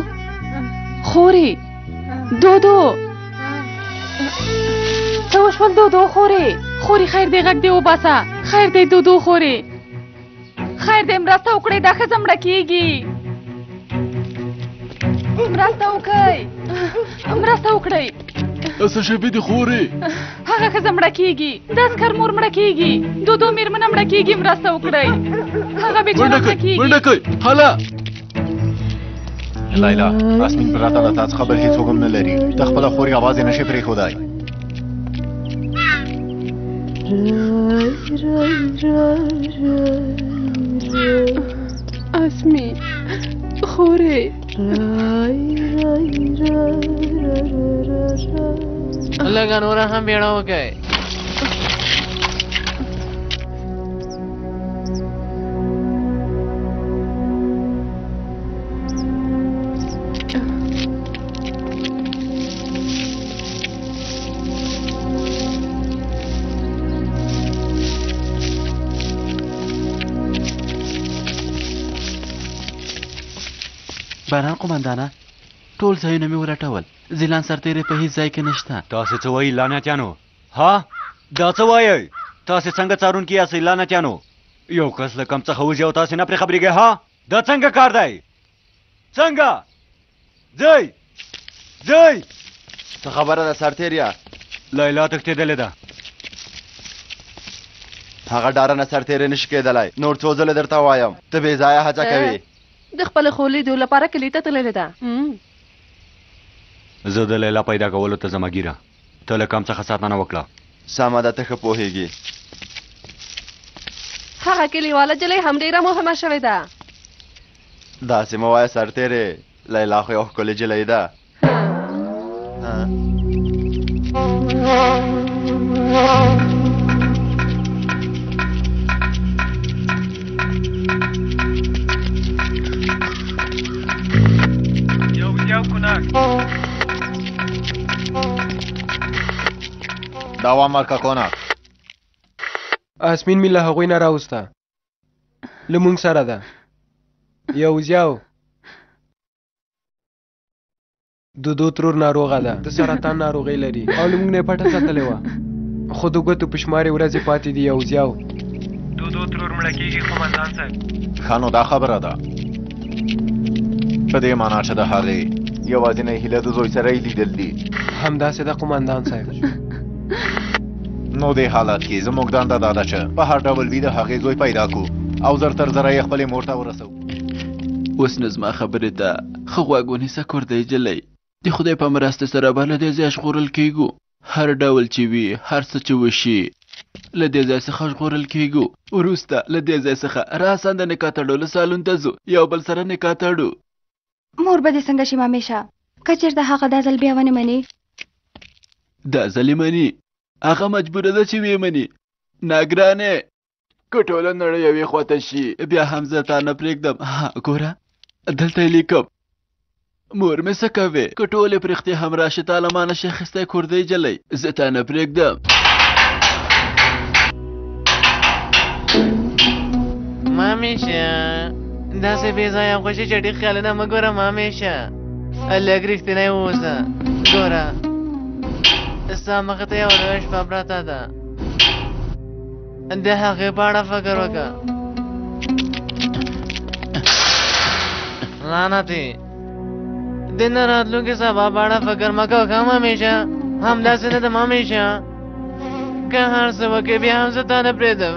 Speaker 18: خورې دودو څه وشول دودو خورې خیر دې غږ دې وباسه خیر دې دودو خورې خیر دې مرسته وکړئ دا ښځه مړه کېږي مرسته وکړئ
Speaker 19: څه شوي دي خورې
Speaker 18: هغه ښځه مړه کېږي د عسکر مور مړه کېږي دودو مېرمنه مړه کېږي مرسته وکړئ هغه بېچاره مړه کېږي
Speaker 19: منډه کوئ هله
Speaker 1: لیلا اسمین پرته له تا څخه بل هېڅوک هم نه لري ته خپله خور یوازې نشې پرېښودی
Speaker 6: اسمین خورې
Speaker 16: لږه نوره هم بیړه وکئ
Speaker 19: باران قومندانه ټول ځایونه مې ولټول زیلان سرتېری په هیڅ ځای کې نشته
Speaker 4: تاسې څه وایي لعنتیانو ها دا څه وایئ تاسې څنګه څارونکي یاستئ لعنتیانو یو کس له کم څخه وځي او تاسې نه پرې خبرېږئ ها دا څنګه کار دی څنګه ځئ
Speaker 17: څه خبره ده سرتېریا
Speaker 4: لیلا تښتېدلې ده
Speaker 17: هغه ډارنه سرتېری نشي کېدلی نور څو ځله درته وایم ته بې ځایه هڅه کوې
Speaker 6: د خپل خولې د لپاره کلی ته تللې ده
Speaker 4: زه د لیلا پیدا کولو ته ځمه ګیره ته له کم څخه ساتنه وکړه
Speaker 17: سمه ده ته ښه پوهېږي
Speaker 6: هغه کلیواله جلۍ هم ډېره مهمه شوې ده
Speaker 17: داسې مه وایه سرتېرې لیلا خو یو ښکلې جلۍ ده
Speaker 13: یو کناک
Speaker 1: دوام ورکه کناک
Speaker 9: اسمین مې له هغوی نه راوسته له مونږ سره ده یو د دو ترور ناروغه ده د سرطان ناروغي لري او له موږ نه پټه ساتلې وه خو د ګوتو په شمارې ورځې پاتې دي یو زیاو
Speaker 13: دو ترور مړه کېږي قومندان صاحب
Speaker 1: ښه نو دا خبره ده په دې معنا چې د هغې یوازینۍ هیله د زوی سره یې لیدل دي
Speaker 9: همداسې ده قومندان صاحب
Speaker 1: نو دې حالت کې زموږ دنده دا ده چې په هر ډول وي د هغې زوی پیدا کړو او زر تر زره یې خپلې مور ته ورسوو
Speaker 19: اوس نو زما خبرې ته ښه غوږ ونیسه کوردی جلی د خدای په مرسته سره به له دې ځایه ژغورل کېږو هر ډول چې وي هر څه چې وشي له دې ځای څخه ژغورل کېږو وروسته له دې ځای څخه راساً د نکاح تړلو سالون ته ځو یو بل سره نکاح تړو
Speaker 10: مور به دې څنګه شي مامیشه که چېرته هغه دا ځل بیا ونه مني
Speaker 19: دا ځل یې مني هغه مجبوره ده چې ویې مني ناګرانې که ټوله نړۍ یوې خواته شي بیا هم زه تا نه پرېږدم ګوره دلته یې لیکم مور مې څه کوې که ټولې پرښتې هم راشي تا له ما نشي اخیستی کوردی جلی زه تا نه پرېږدم
Speaker 16: مامیشه داسې بې ځایه خوشي چټي خیالونه مه ګوره مامیشه لږ رښتینی واوسه ګوره ستا مخې ته یو لویه شپه پرته ده د هغې په اړه فکر وکړه لعنتې د نه راتلونکي سبا په اړه فکر مه کوه ښه مامیشه همداسې نه ده مامیشه که هر څه وکړې بیا هم زه تا نه پرېږدم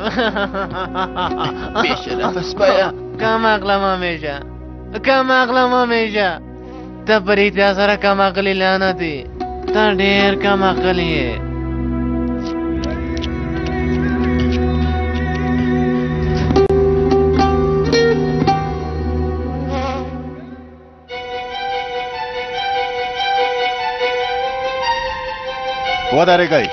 Speaker 19: بېشرفه سپیه
Speaker 16: کم عقله مامیشه کم عقله مامیشه ته په رښتیا سره کم عقلي لعنتې ته ډېر کم عقل یې
Speaker 1: ودرېږئ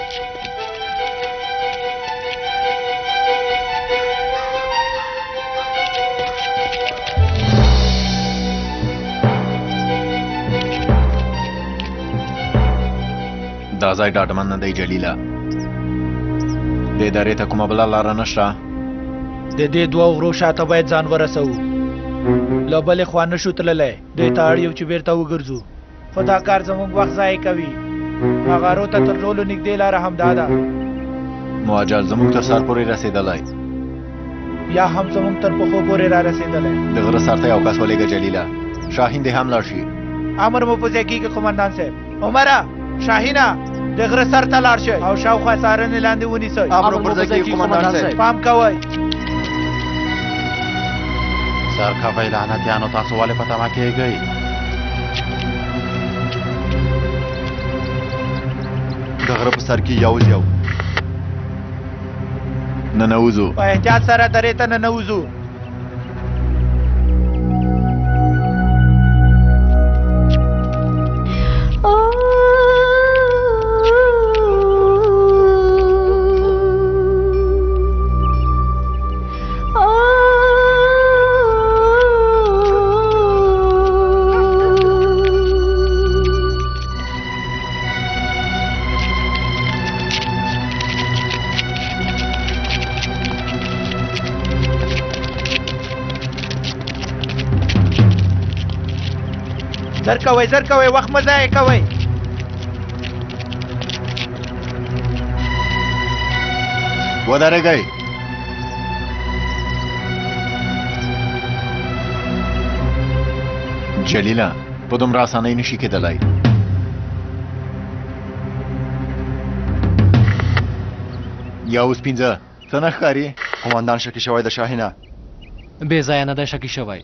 Speaker 1: دا ځای ډاډمن نه دی جلیله دې درې ته کومه بله لاره نشته
Speaker 3: د دې دوه غرو شاته باید ځان ورسوو له بلې خوا نشو تللی دوی ته اړ یو چې بیرته وګرځو خو دا کار زموږ وخت ضایع کوي هغه غرو ته تر ټولو نږدې لاره همدا ده
Speaker 1: مواجل زموږ تر سر پورې رسېدلی
Speaker 3: یا هم زموږ تر پښو پورې را رسېدلی
Speaker 1: د غره سر ته یو کس ولېږه جلیله شاهین دې هم لاړ شي
Speaker 3: امر مو په ځای کېږي قومندان صاحب عمره شاهینه د غره سر ته لاړ شئ او شاوخوا څارنې لاندې ونیسئ
Speaker 17: امر پر ځای کېږي قومندان صاحب
Speaker 3: پام کوئ
Speaker 20: سر کوئ لعنتیانو تاسو ولې په تمه کېږئ
Speaker 17: د غره په سر کې یو
Speaker 1: ننوځو
Speaker 3: په احتیاط سره درې ته ننوځو زر کوئ وخت مه ضایع کوئ
Speaker 1: ودرېږئ جلیله په دومره اسانۍ نشي کېدلی یا اوس پنځه څه نه ښکاري
Speaker 17: قومندان شکي شوی د شاهینه
Speaker 7: بې ځایه نه دی شکي شوی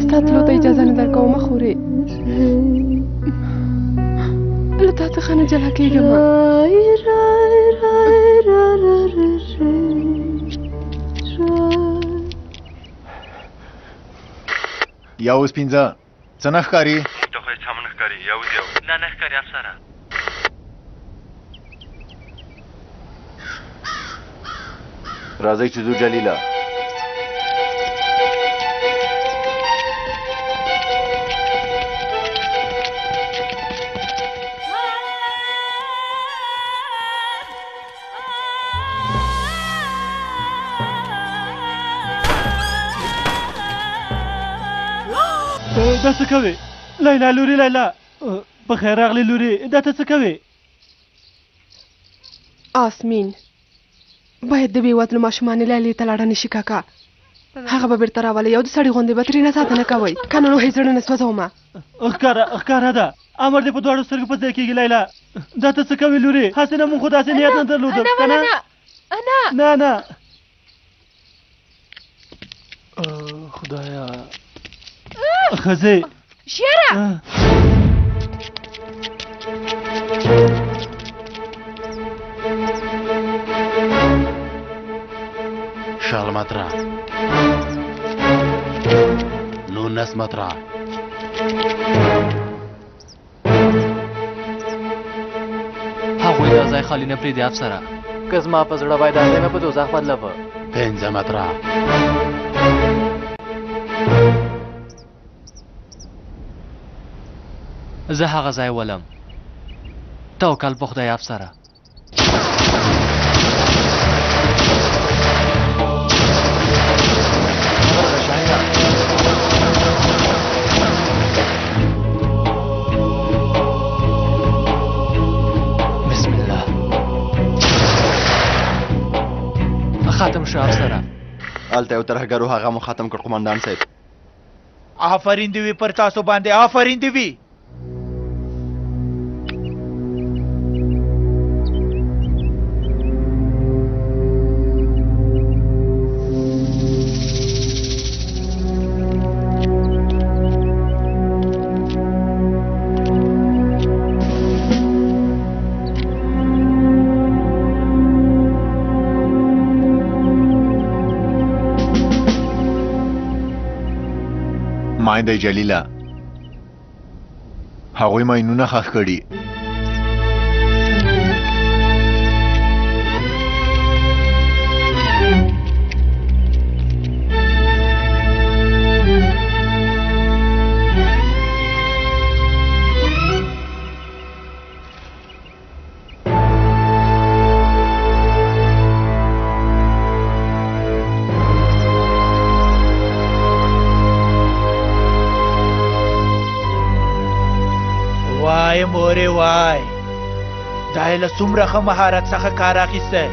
Speaker 6: ستا تلو ته اجازه نه درکوم خورې له تا څخه نه جلا کېږم
Speaker 1: یا اوس پنځه څه نه ښکاري
Speaker 13: ته خو هېڅ هم نه ښکاري یو نه نه ښکاري افسره
Speaker 1: راځئ چې ځو جلیله
Speaker 12: دا څه کوې لیلا لورې لیلا په خیر راغلې لورې دا ته څه کوې
Speaker 6: آسمین باید د بېوزلو ماشومانې لیلې ته لاړه نشي کاکا هغه به بیرته راولئ او د سړي غوندې به ترېنه ساتنه کوئ که نه نو هېڅ زړه نه سوځومه
Speaker 12: ښکاره ده امر دې په دواړو سترګو په ځای کېږي لیلا دا ته څه کوې لورې هسې نه مونږ خو داسې نیت نه درلودم که نه نه نه
Speaker 7: خدایا
Speaker 12: ښځې
Speaker 6: شیره
Speaker 20: شالمترا 19 متره
Speaker 7: هغوی دا ځای خالي نه پرېږدي افسره
Speaker 16: که زما په زړه وای دا ځای مې په دوزخ بدله به
Speaker 20: 5 متره
Speaker 7: زه هغه ځای ولم توکل په خدای افسره ختم شو افسره
Speaker 17: هلته یو ترهګر هغه مو ختم کړ قومندان صاحب
Speaker 3: آفرین دې وي پر تاسو باندې آفرین دې وي
Speaker 1: ماینده جلیله هغوی ماینونه ښخ کړي
Speaker 3: وای مورې وای دا یې له څومره ښه مهارت څخه کار اخیستی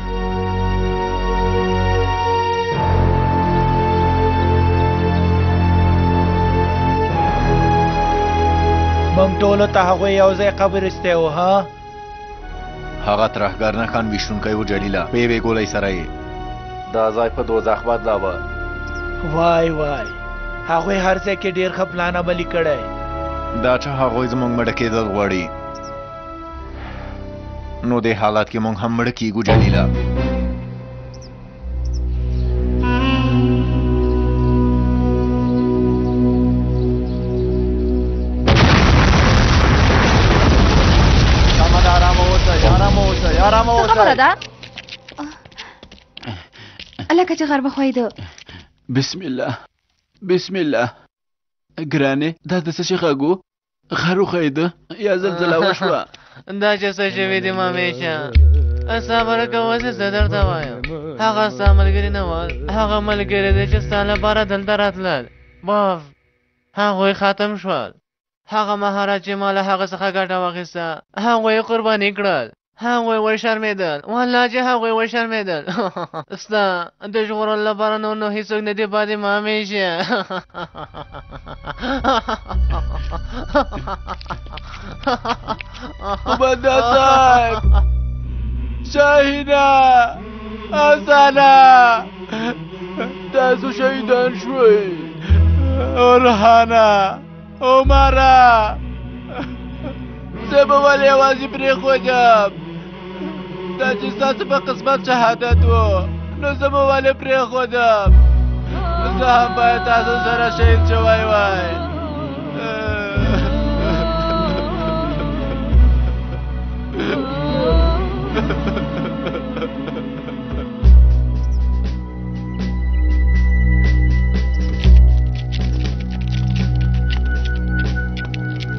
Speaker 3: موږ ټولو ته هغوی یو ځای قبر ایستی و ها
Speaker 1: هغه ترهګر نه خان ویشتونکی و جلیله په یوې ګولۍ سره یې
Speaker 20: دا ځای په دوزخ بدلاوه
Speaker 3: وای وای هغوی هر ځای کې ډېر ښه پلان عملي کړی
Speaker 1: دا چې هغوی زموږ مړه کېدل غواړي نو دې حالات کې موږ هم مړه کېږو جلیله
Speaker 10: څه خبره ده لکه چې غر بخوایده
Speaker 19: بسم الله بسم الله ګرانې دا د څه شي غږ و غر وښیده یا زلزله وشوه
Speaker 16: دا چې څه شوي دي مامیشه صبر کوه چې زه درته وایم هغه ستا ملګري نه ول هغه ملګري دی چې ستا لپاره دلته راتلل باف هغوی ختم شول هغه مهارت چې ما له هغه څخه ګټه واخیسته هغوی یې قرباني کړل هغوی وشرمېدل والله چې هغوی وشرمېدل ستا د ژغورلو لپاره نور نو هېڅوک نه دي پاتې مامیشه
Speaker 19: قومندان صاحب شاهینه حسنه تاسو شهیدان شوئ
Speaker 14: اورهانه عمره زه به ولې یوازې پرېښودم دا چې ستاسو په قسمت شهادت و نو زه به ولې پرېښودم زه هم باید تاسو سره شهید شوی وای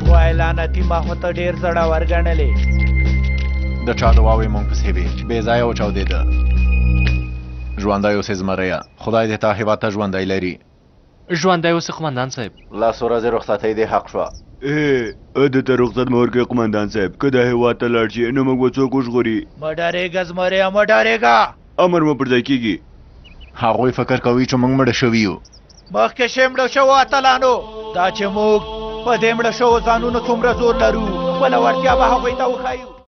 Speaker 3: وای لعنتي ما خو ته ډېر زړور ګڼلې
Speaker 1: د چا دواوې موږ پسې وې بې ځایه وچاودېده ژوندی اوسې زمریه خدای دې تا هېواد ته ژوندی لري
Speaker 7: ژوندی اوسې قومندان صاحب
Speaker 1: لاسو ورځې رخصتۍ دې حق شوه
Speaker 4: ده ته رخصت مه ورکوې قومندان صاحب که دا هېواد ته لاړ شي نو موږ به څوک وژغوري
Speaker 3: مه ډارېږه زمريه مه ډارېږه
Speaker 4: امر مو پر ځای کېږي
Speaker 1: هغوی فکر کوي چې موږ مړه شوي یو
Speaker 3: مخکې شي مړه شوو اتلانو دا چې موږ په دې مړه شوو ځانونو څومره زور لرو خپله وړتیا به هغوی ته وښایو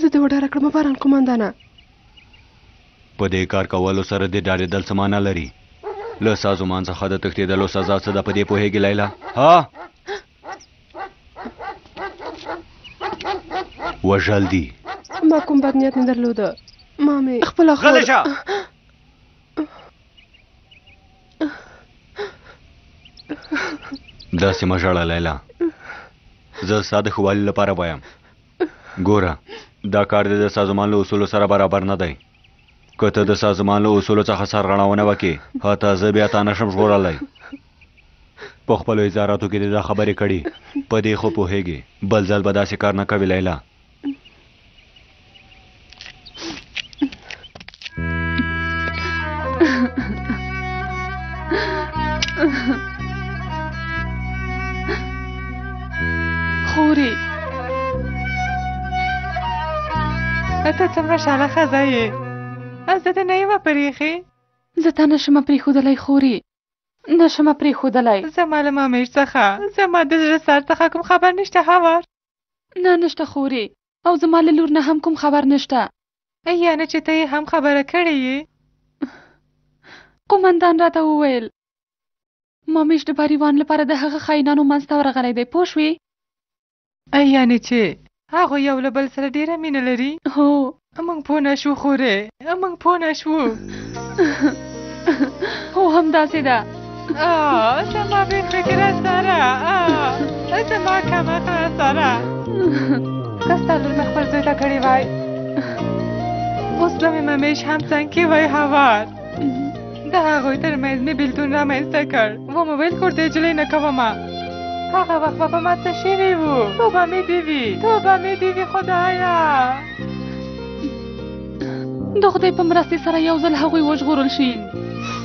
Speaker 6: زه دې وډاره کړم باران قومندانه
Speaker 4: په دې کار کولو سره د ډارېدل څه معنا لري له سازمان څخه د تښتېدلو سزا څه ده په دې پوهېږې لیلا ها وژل دي
Speaker 6: ما کوم بد نیت نه درلوده ما مې خپله
Speaker 3: غلی شه
Speaker 4: داسې مه ژاړه لیلا زه ستا د ښه والي لپاره وایم ګوره دا کار د سازمان له اصولو سره برابر نه دی که ته د سازمان له اصولو څخه سرغړونه وکړې حتی زه بیا تا نشم ژغورلی په خپلو اظهاراتو کې دې دا خبرې کړي په دې خو پوهېږې بل ځل به داسې کار نه کوې لیلا
Speaker 18: خوري
Speaker 11: ته څومره شاله ښځه یې زه دې نه یم پرېښې
Speaker 18: زه تا نشم پرېښودلی خوري نشم پرېښودلی
Speaker 11: زما له مامیش څخه زما د زړه سر څخه کوم خبر نشته هوار
Speaker 18: نه نشته خوري او زما له لور نه هم کوم خبر نشته
Speaker 11: یعنې چې ته یې هم خبره کړې یې
Speaker 18: قومندان راته وویل مامیش د باریوان لپاره د هغه خاینانو منځ ته ورغلی دی پوه شوې
Speaker 11: یعنې چې هغه یو له بل سره ډېره مینه لري
Speaker 18: هو
Speaker 11: موږ پوه نه شو خورې موږ پوه نه شو
Speaker 18: هو همداسې ده
Speaker 11: زما بې فکره سره زما کمه سره که ستا لور مې خپل زوی ته کړې وای اوس به مې ممیش هم څنګ کې وای هوار د هغوی تر منځ مې بېلتون رامنځته کړ ومې ویل کور ته نجلۍ نه کومه هغه وخت به په ما څه شوي وو توبه مې دې وي توبه مې دې وي خدایه
Speaker 18: د خدای په مرستې سره یو ځل هغوی وژغورل شي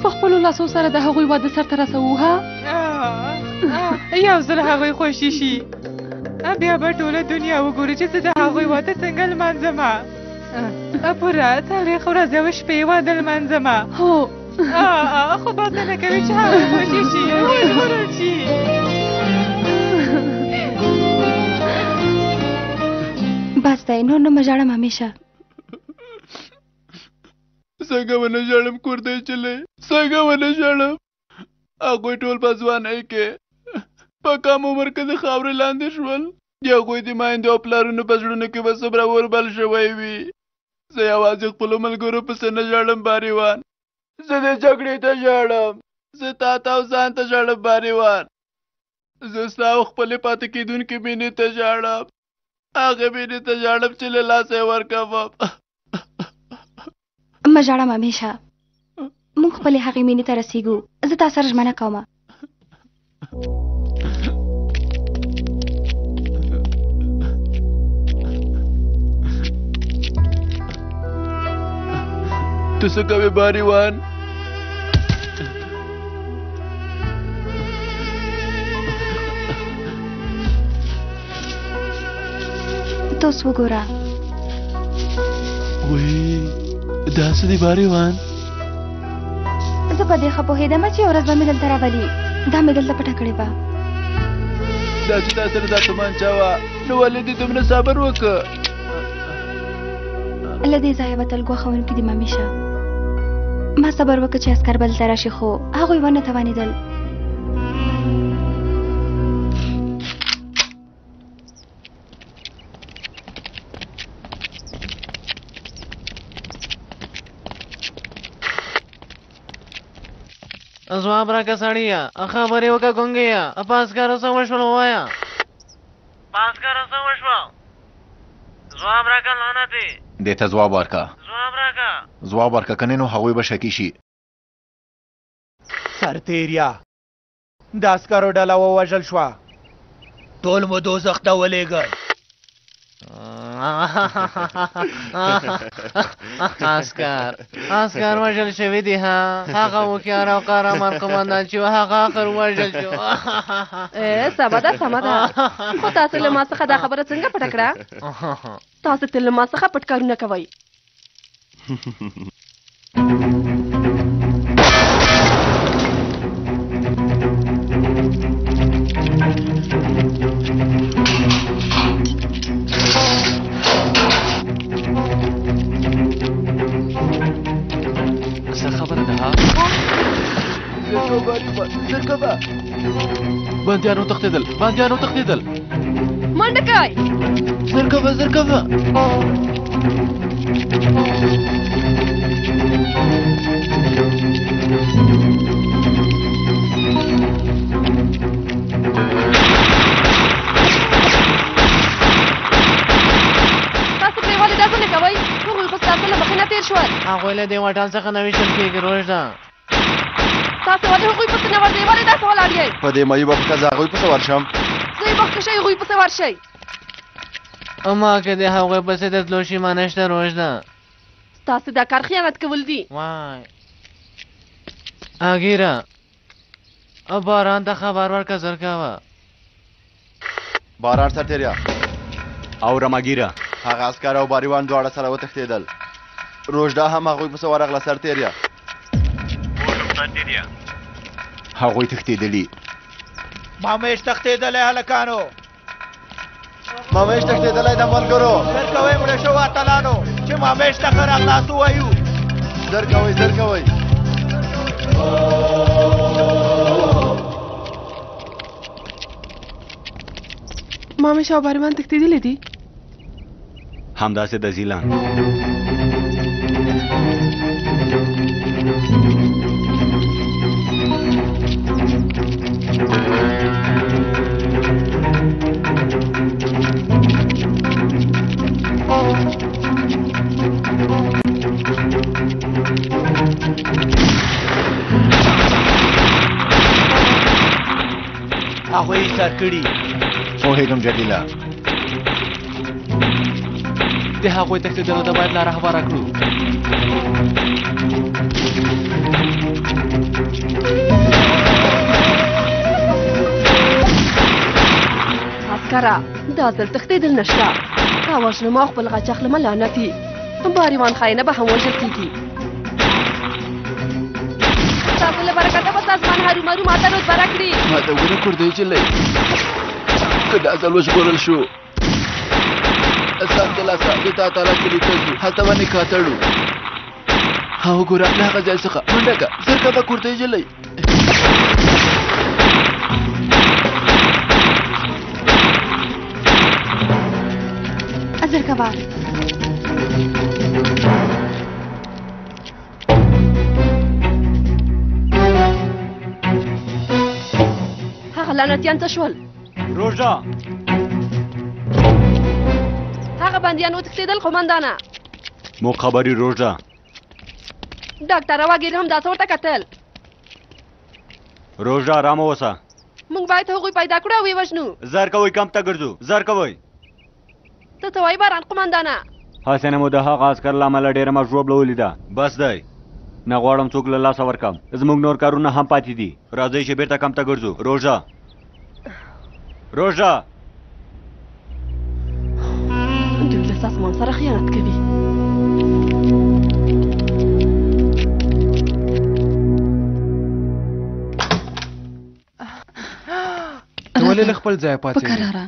Speaker 18: په خپلو لاسو سره د هغوی واده سرته رسوو ها
Speaker 11: یو ځل هغوی خوشي شي بیا به ټوله دنیا وګوري چې زه د هغوی واده څنګه لمانځمه پوره څلوېښت ورځې او شپې واده لمانځمه
Speaker 18: هو
Speaker 11: خو باسنه کوي چې هغوی خوشي شي وژغورل شي
Speaker 10: بس دی نور نه مه ژاړم همیشه
Speaker 19: څنګه ونه ژاړم کور دی چلی څنګه ونه ژاړم هغوی ټول په ځوانۍ کې په کم عمر کې د خاورې لاندې شول د هغوی د میندو او پلارونو په زړونو کې به څومره اور بل شوی وي زه یوازې خپلو ملګرو پسې نه ژاړم باریوان زه د جګړې ته ژاړم زه تا ته او ځان ته ژاړم باریوان زه ستا او خپلې پاتې کېدونکې مینې ته ژاړم هغې مینې ته ژاړم چې له لاسه یې ورکوم
Speaker 10: مه ژاړم همیشه موږ خپلې هغې مینې ته رسېږو زه تا سره ژمنه کومه
Speaker 19: ته څه کوې باریوان
Speaker 10: ته اوس وګوره
Speaker 19: وی دا څه دی باریوان
Speaker 10: زه په دې ښه پوهېدم چې یو ورځ به مې دلته راولي دا مې دلته پټه کړې وه
Speaker 19: دا چې تا سره دا تومانچه وه نو ولې دې دومره صبر وکړه
Speaker 10: له دې ځایه به تل ګواښه ونکړي دي ممیشه ما صبر وکړه چې عسکر به دلته راشي خو هغوی ونه توانېدل
Speaker 16: ځواب راکړه سړیه خبرې وکړه ګونګیه په عسکرو څه وشول ووایه باسکره څه وشوه ځواب راکړه لعنتي
Speaker 1: دې ته ځواب ورکړه
Speaker 16: ځواب راکړه
Speaker 1: ځواب ورکړه که نه نو هغوی به شکي شي
Speaker 3: سرتیریا د عسکرو ډله ووژل شوه ټول مو دوزخ ته ولېږئ
Speaker 16: عسکر وژل شوي دي هغه هوښیار او قهرمان قمندان چې و هغه آخر وژل شو
Speaker 6: سمه ده سمه ده خو تاسو له ما څخه دا خبره څنګه پټه کړه تاسو تل له ما څخه پټ کارونه کوئ
Speaker 7: بندیانو تښتېدل بندیانو تښتېدل
Speaker 6: منډه کوئ
Speaker 7: زرکوه زرکوه
Speaker 6: تاسو پرې ولې داسې نه کوئ هغوی خو ستاسو له مخې نه تېر شول
Speaker 16: هغوی له دې واټن څخه نه ویشتل کېږي روژده
Speaker 6: تاسو ولې هغوی پسې نه ورځئ ولې داسې ولاړ یئ
Speaker 17: په دې مایوبه پښه زه هغوی پسې ورشم
Speaker 6: زه یې مخکې شئ هغوی پسې ورشئ
Speaker 16: اما که د هغوی پسې د تلو شیمه نشته روژده
Speaker 6: ستاسو دا کار خیانت کول دي
Speaker 16: وای اګیره باران ته خبر ورکړه زرکوه
Speaker 17: باران سرتیریا
Speaker 4: اورم اګیره
Speaker 17: هغه عسکر او باریوان دواړه سره وتښتېدل روژده هم هغوی پسې ورغله سرتیریا
Speaker 1: هغوی تښتېدلي
Speaker 3: مامیش تښتېدلی هلکانو
Speaker 17: مامیش تښتېدلی د ملګرو
Speaker 3: زر کوئ مړه شوو اتلانو چې مامیش ته ښه راغلاست ووایو
Speaker 17: زر کوئ زر کوئ
Speaker 6: مامیش او باریوان تښتېدلي دي
Speaker 4: همداسې د زیلان
Speaker 3: هغوی یې سر کړي
Speaker 1: پوهېږم جلیله
Speaker 7: د هغوی تښتېدلو ته باید لاره هواره کړو
Speaker 6: عسکره دا ځل تښتېدل نشته دا وژنه او خپل غچ اخلمه لعنتي باریوان خاینه به هم وژل کېږي ستاسو له برکته به سازمان هرومرو ماته رتبه کړي
Speaker 19: ما ته وګوره کوردۍ نجلۍ که دا ځل وژغورل شو سمدلاسه د تا تعالی کلي ته ځو هلته به نکاح تړو ها وګوره له هغه ځای څخه منډه کړه زر کوه کوردۍ نجلۍ
Speaker 10: زر کوه
Speaker 6: هغه لعنتیان څه شول
Speaker 4: روژه
Speaker 6: هغه بندیان وتښتېدل قومندانه
Speaker 4: موږ خبري روژه
Speaker 6: ډاکټر وګیل هم داسې ورته کتل
Speaker 4: روژه ارامه اوسه
Speaker 6: موږ باید هغوی پیدا کړو او یې وژنو
Speaker 4: زر کوئ کمپ ته ګرځو زر کوئ
Speaker 6: ته څه وایې باران قومندانه
Speaker 4: هسې نه مو د هغه عسکر له امله ډېره مژوبله ولیده بس دی نه غواړم څوک له لاسه ورکم زموږ نور کارونه هم پاتې دي راځئ چې بېرته کمپ ته ګرځو روژه روژه
Speaker 6: دوی له سازمان سره خیانت کوي
Speaker 9: ته ولې له خپل ځایه
Speaker 18: په
Speaker 9: پاڅېدې
Speaker 18: کراره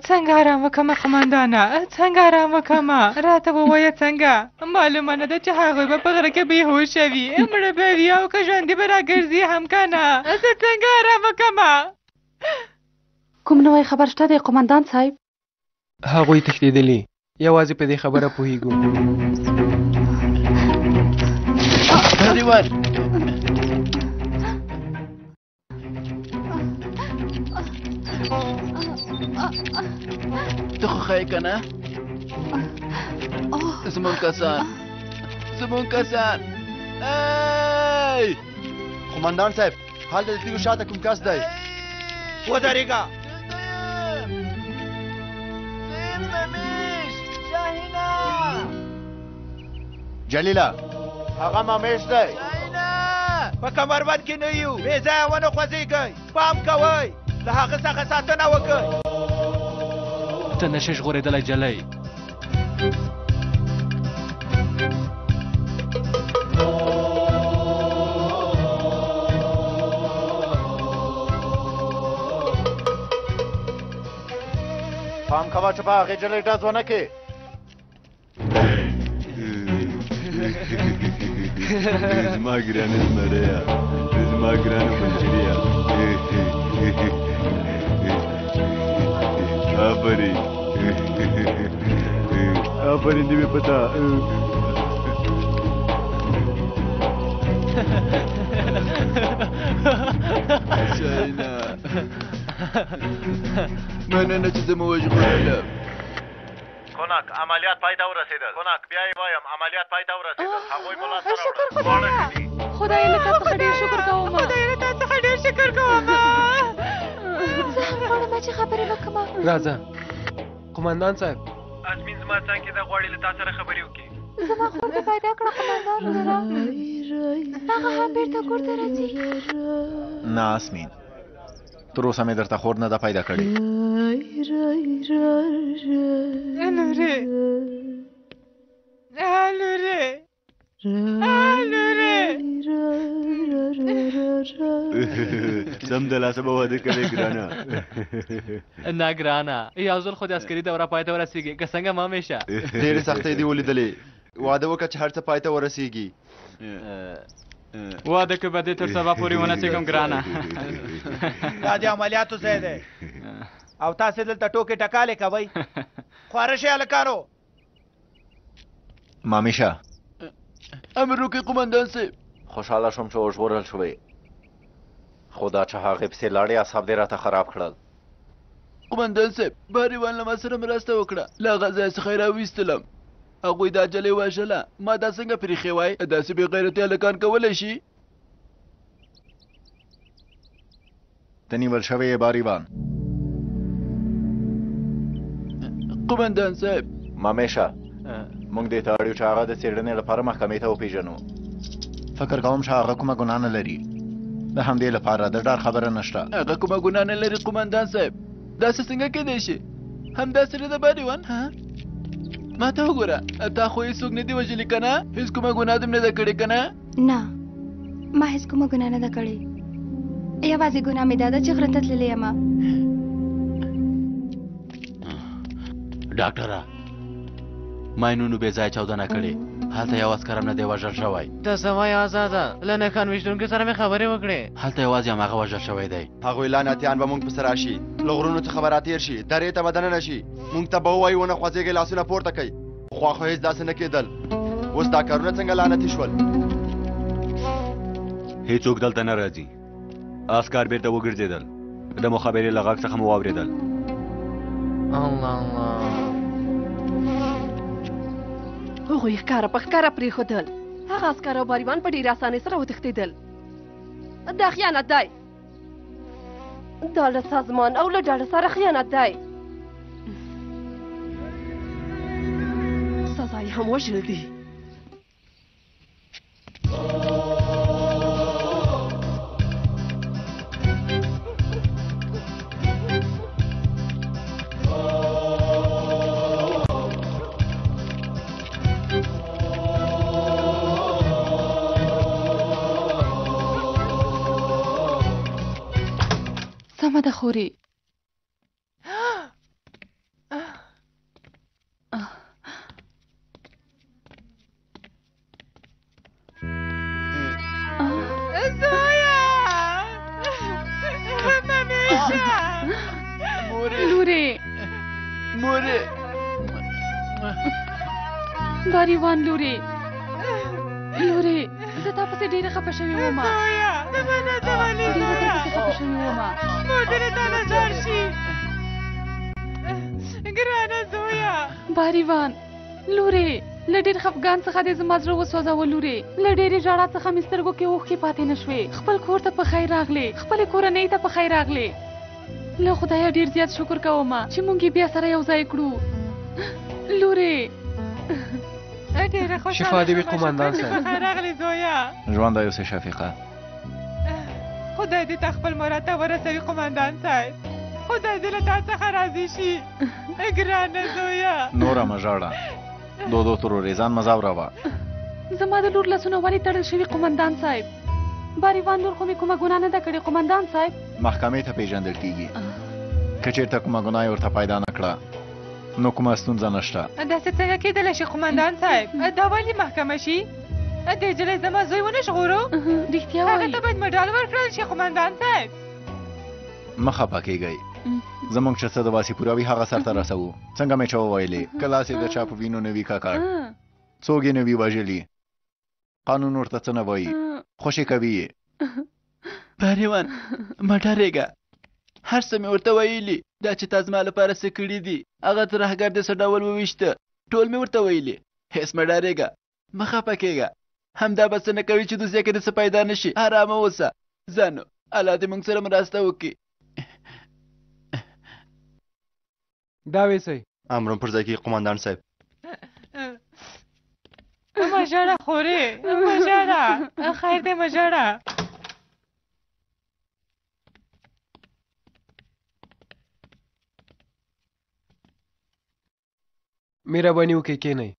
Speaker 11: څنګه آرام وکړمه قمندانه څنګه آرام وکړمه راته ووایه څنګه معلومه نه ده چې هغوی به په غره کې بېهوشه وي مړه به وي او که ژوندي به راګرځي هم که نه زه څنګه آرام وکړمه
Speaker 18: کوم نوی خبر شته دی قومندان صاحب
Speaker 9: هغوی تښتېدلي یوازې په دې خبره پوهېږو
Speaker 19: باریوان ته خو ښایې که نه زمونږ کسان
Speaker 17: قومندان صاحب هلته د تیږو شاته کوم کس دی
Speaker 3: ودرېږه
Speaker 1: جلیله
Speaker 3: هغه مامیش دی په کمربند کې نه یو بې ځایه ونه خوځېږئ پام کوئ له هغه څخه ساتنه وکړئ
Speaker 7: ته نشې ژغورېدلی جلی
Speaker 1: پام کوه چې په هغې جلۍ ډز ونه کړې
Speaker 4: زما ګرانه زمريه زما ګرانه بنجريه آفرین دې مې پتا شاهینه مننه چې زما وژغورله
Speaker 1: کوناک عملیات پای ته ورسېدل کوناک بیا یې وایم عملیات پای ته ورسېدل هغوی مو لاسته راوړل
Speaker 18: خدای له تا څخه ډېر شکر کوم زه هم غواړم چې خبرې وکړم
Speaker 9: راځه قومندان صاحب
Speaker 13: ازمین زما څنګ کې د غواړي له تا سره خبرې وکړي
Speaker 18: زما خور مې پیدا کړه قومندان وروره هغه هم بېرته کور ته راځي
Speaker 1: نه اسمین تر اوسه مې درته خور نه ده پیدا کړې
Speaker 4: سم د لاسه به واده کوې ګرانه
Speaker 7: نه ګرانه یو ځل خو د عسکري دوره پای ته ورسېږي که څنګه ما همیشه
Speaker 17: ډېرې سختۍ دې ولیدلې واده وکړه چې هر څه پای ته ورسېږي
Speaker 12: واده که به دې تر سبا پورې ونڅېږم ګرانه
Speaker 3: دا د عملیاتو ځای دی او تاسې دلته ټوکې ټکالې کوئ خواره شئ هلکانو
Speaker 1: مامیشه
Speaker 19: امر وکړئ قومندان صاحب
Speaker 1: خوشحاله شوم چې وژغورل شوې خو دا چې هغې پسې لاړې اصحاب دې راته خراب کړل
Speaker 19: قومندان صاحب بهریوان له ما سره مرسته وکړه له هغه ځای څخه یې راویستلم هغوی دا جلۍ وژله ما دا څنګه پرېښې وای داسې بې غیرتي هلکان کولی شي
Speaker 1: ته نیول شوی یې باریوان
Speaker 19: قومندان صاحب
Speaker 1: مامیشه موږ دې ته اړ یو چې هغه د څېړنې لپاره محکمې ته وپېژنو فکر کوم چې هغه کومه ګناه نه لري د همدې لپاره د ډار خبره نشته
Speaker 19: هغه کومه ګناه نه لري قومندان صاحب داسې څنګه کېدی شي همداسې نه ده باریوان ما ته وګوره تا خو هېڅوک نه دي وژلي که نه هېڅ کومه ګناه دې نه ده کړې که نه
Speaker 10: نه ما هېڅ کومه ګناه نه ده کړې یوازې ګناه مې دا ده چې غره ته تللې یم
Speaker 20: ډاکټره ماینونو بې ځایه چاودنه کړې هلته یو عسکر هم نه دی وژل شوی
Speaker 16: ته څه وایې آزاده له نښان ویشتونکي سره مې خبرې وکړې
Speaker 20: هلته یوازې هماغه وژل شوی دی
Speaker 17: هغوی لعنتیان به موږ پسې راشي له غرونو څخه به راتېر شي درې ته به دننه شي موږ ته به ووایي ونه خوځېږئ لاسونه پورته کوئ خوا خو هېڅ داسې نه کېدل اوس دا کارونه څنګه لعنتي شول
Speaker 4: هېڅوک دلته نه راځي عسکر بیرته وګرځېدل د مخابرې له غږ څخه مو واورېدل
Speaker 16: الله الله
Speaker 6: هغوی ښکاره په ښکاره پرېښودل هغه عسکر او باریوان په ډېرې اسانۍ سره وتښتېدل دا خیانت دی دا له سازمان او له ډله سره خیانت دی سزا یې هم وژل دي
Speaker 18: سمه ده خورې
Speaker 19: مورې
Speaker 18: باریوان لورې زه تا پسې ډېره خفه شوې وم ډېره در پسې خفه شوې وم
Speaker 11: ګرانه زویا
Speaker 18: باریوان لورې له ډېر خفګان څخه دې زما زړه وسوځاوه لورې له ډېرې ژړا څخه مې سترګو کې اوښکې پاتې نه شوې خپل کور ته په خیر راغلې خپلې کورنۍ ته په خیر راغلې له خدایه ډېر زیات شکر کوم چې موږ یې بیا سره یو ځای کړو لورې
Speaker 11: ډېره خوشحاله
Speaker 9: شفا دې وي قومندان صاحب
Speaker 11: په خیر راغلې زویا
Speaker 1: ژوندی اوسې شفیقه
Speaker 11: خدای دې تا خپل مراد ته ورسوي قومندان صاحب خدای دې له تا څخه راضي شي ګرانه زویا
Speaker 1: نوره مه ژاړه دودو ترورې ځان مه ځوروه
Speaker 18: زما د لور لاسونه ولې تړل شوي قومندان صاحب باریوان لور خو مې کومه ګناه نه ده کړې قومندان صاحب
Speaker 1: محکمې ته پیژندل کیږي که چېرته کومه ګناه یې ورته پیدا نه کړه نو کومه ستونزه نشته
Speaker 11: داسې څنګه کېدلی شي قومندان صاحب دا ولې محکمه شي دې نجلۍ زما زوی ونه ژغورو
Speaker 18: رښتیا
Speaker 11: هغه
Speaker 18: وایي
Speaker 11: ته باید مډال ورکړل شي قومندان صاحب
Speaker 1: مه خفه کیږئ زموږ چې څه د واسي پوراوي هغه سرته رسوو څنګه مې چې وویلې که لاس یې د چا په وینو نه وي ککړ څوک یې نه وي وژلي قانون ورته څه نه وایي خوشې کوي یې
Speaker 19: باریوان مه ډارېږه هر څه مې ورته ویلي دا چې تا زما لپاره څه کړي دي هغه ترهګر دې څه ډول وویشته ټول مې ورته ویلي هېڅ مه ډارېږه مه خفه کېږه همدا به څه نه کوي چې دوسیه کې دې څه پیدا نه شي ارامه اوسه ځانو الله دې موږ سره مرسته وکړي
Speaker 9: دا ویسئ
Speaker 17: امرم پر ځای کې قومندان صاحب
Speaker 11: مه ژاړه خورې مه ژاړه خیر دی مه ژاړه
Speaker 9: مهرباني وکړئ کښېنئ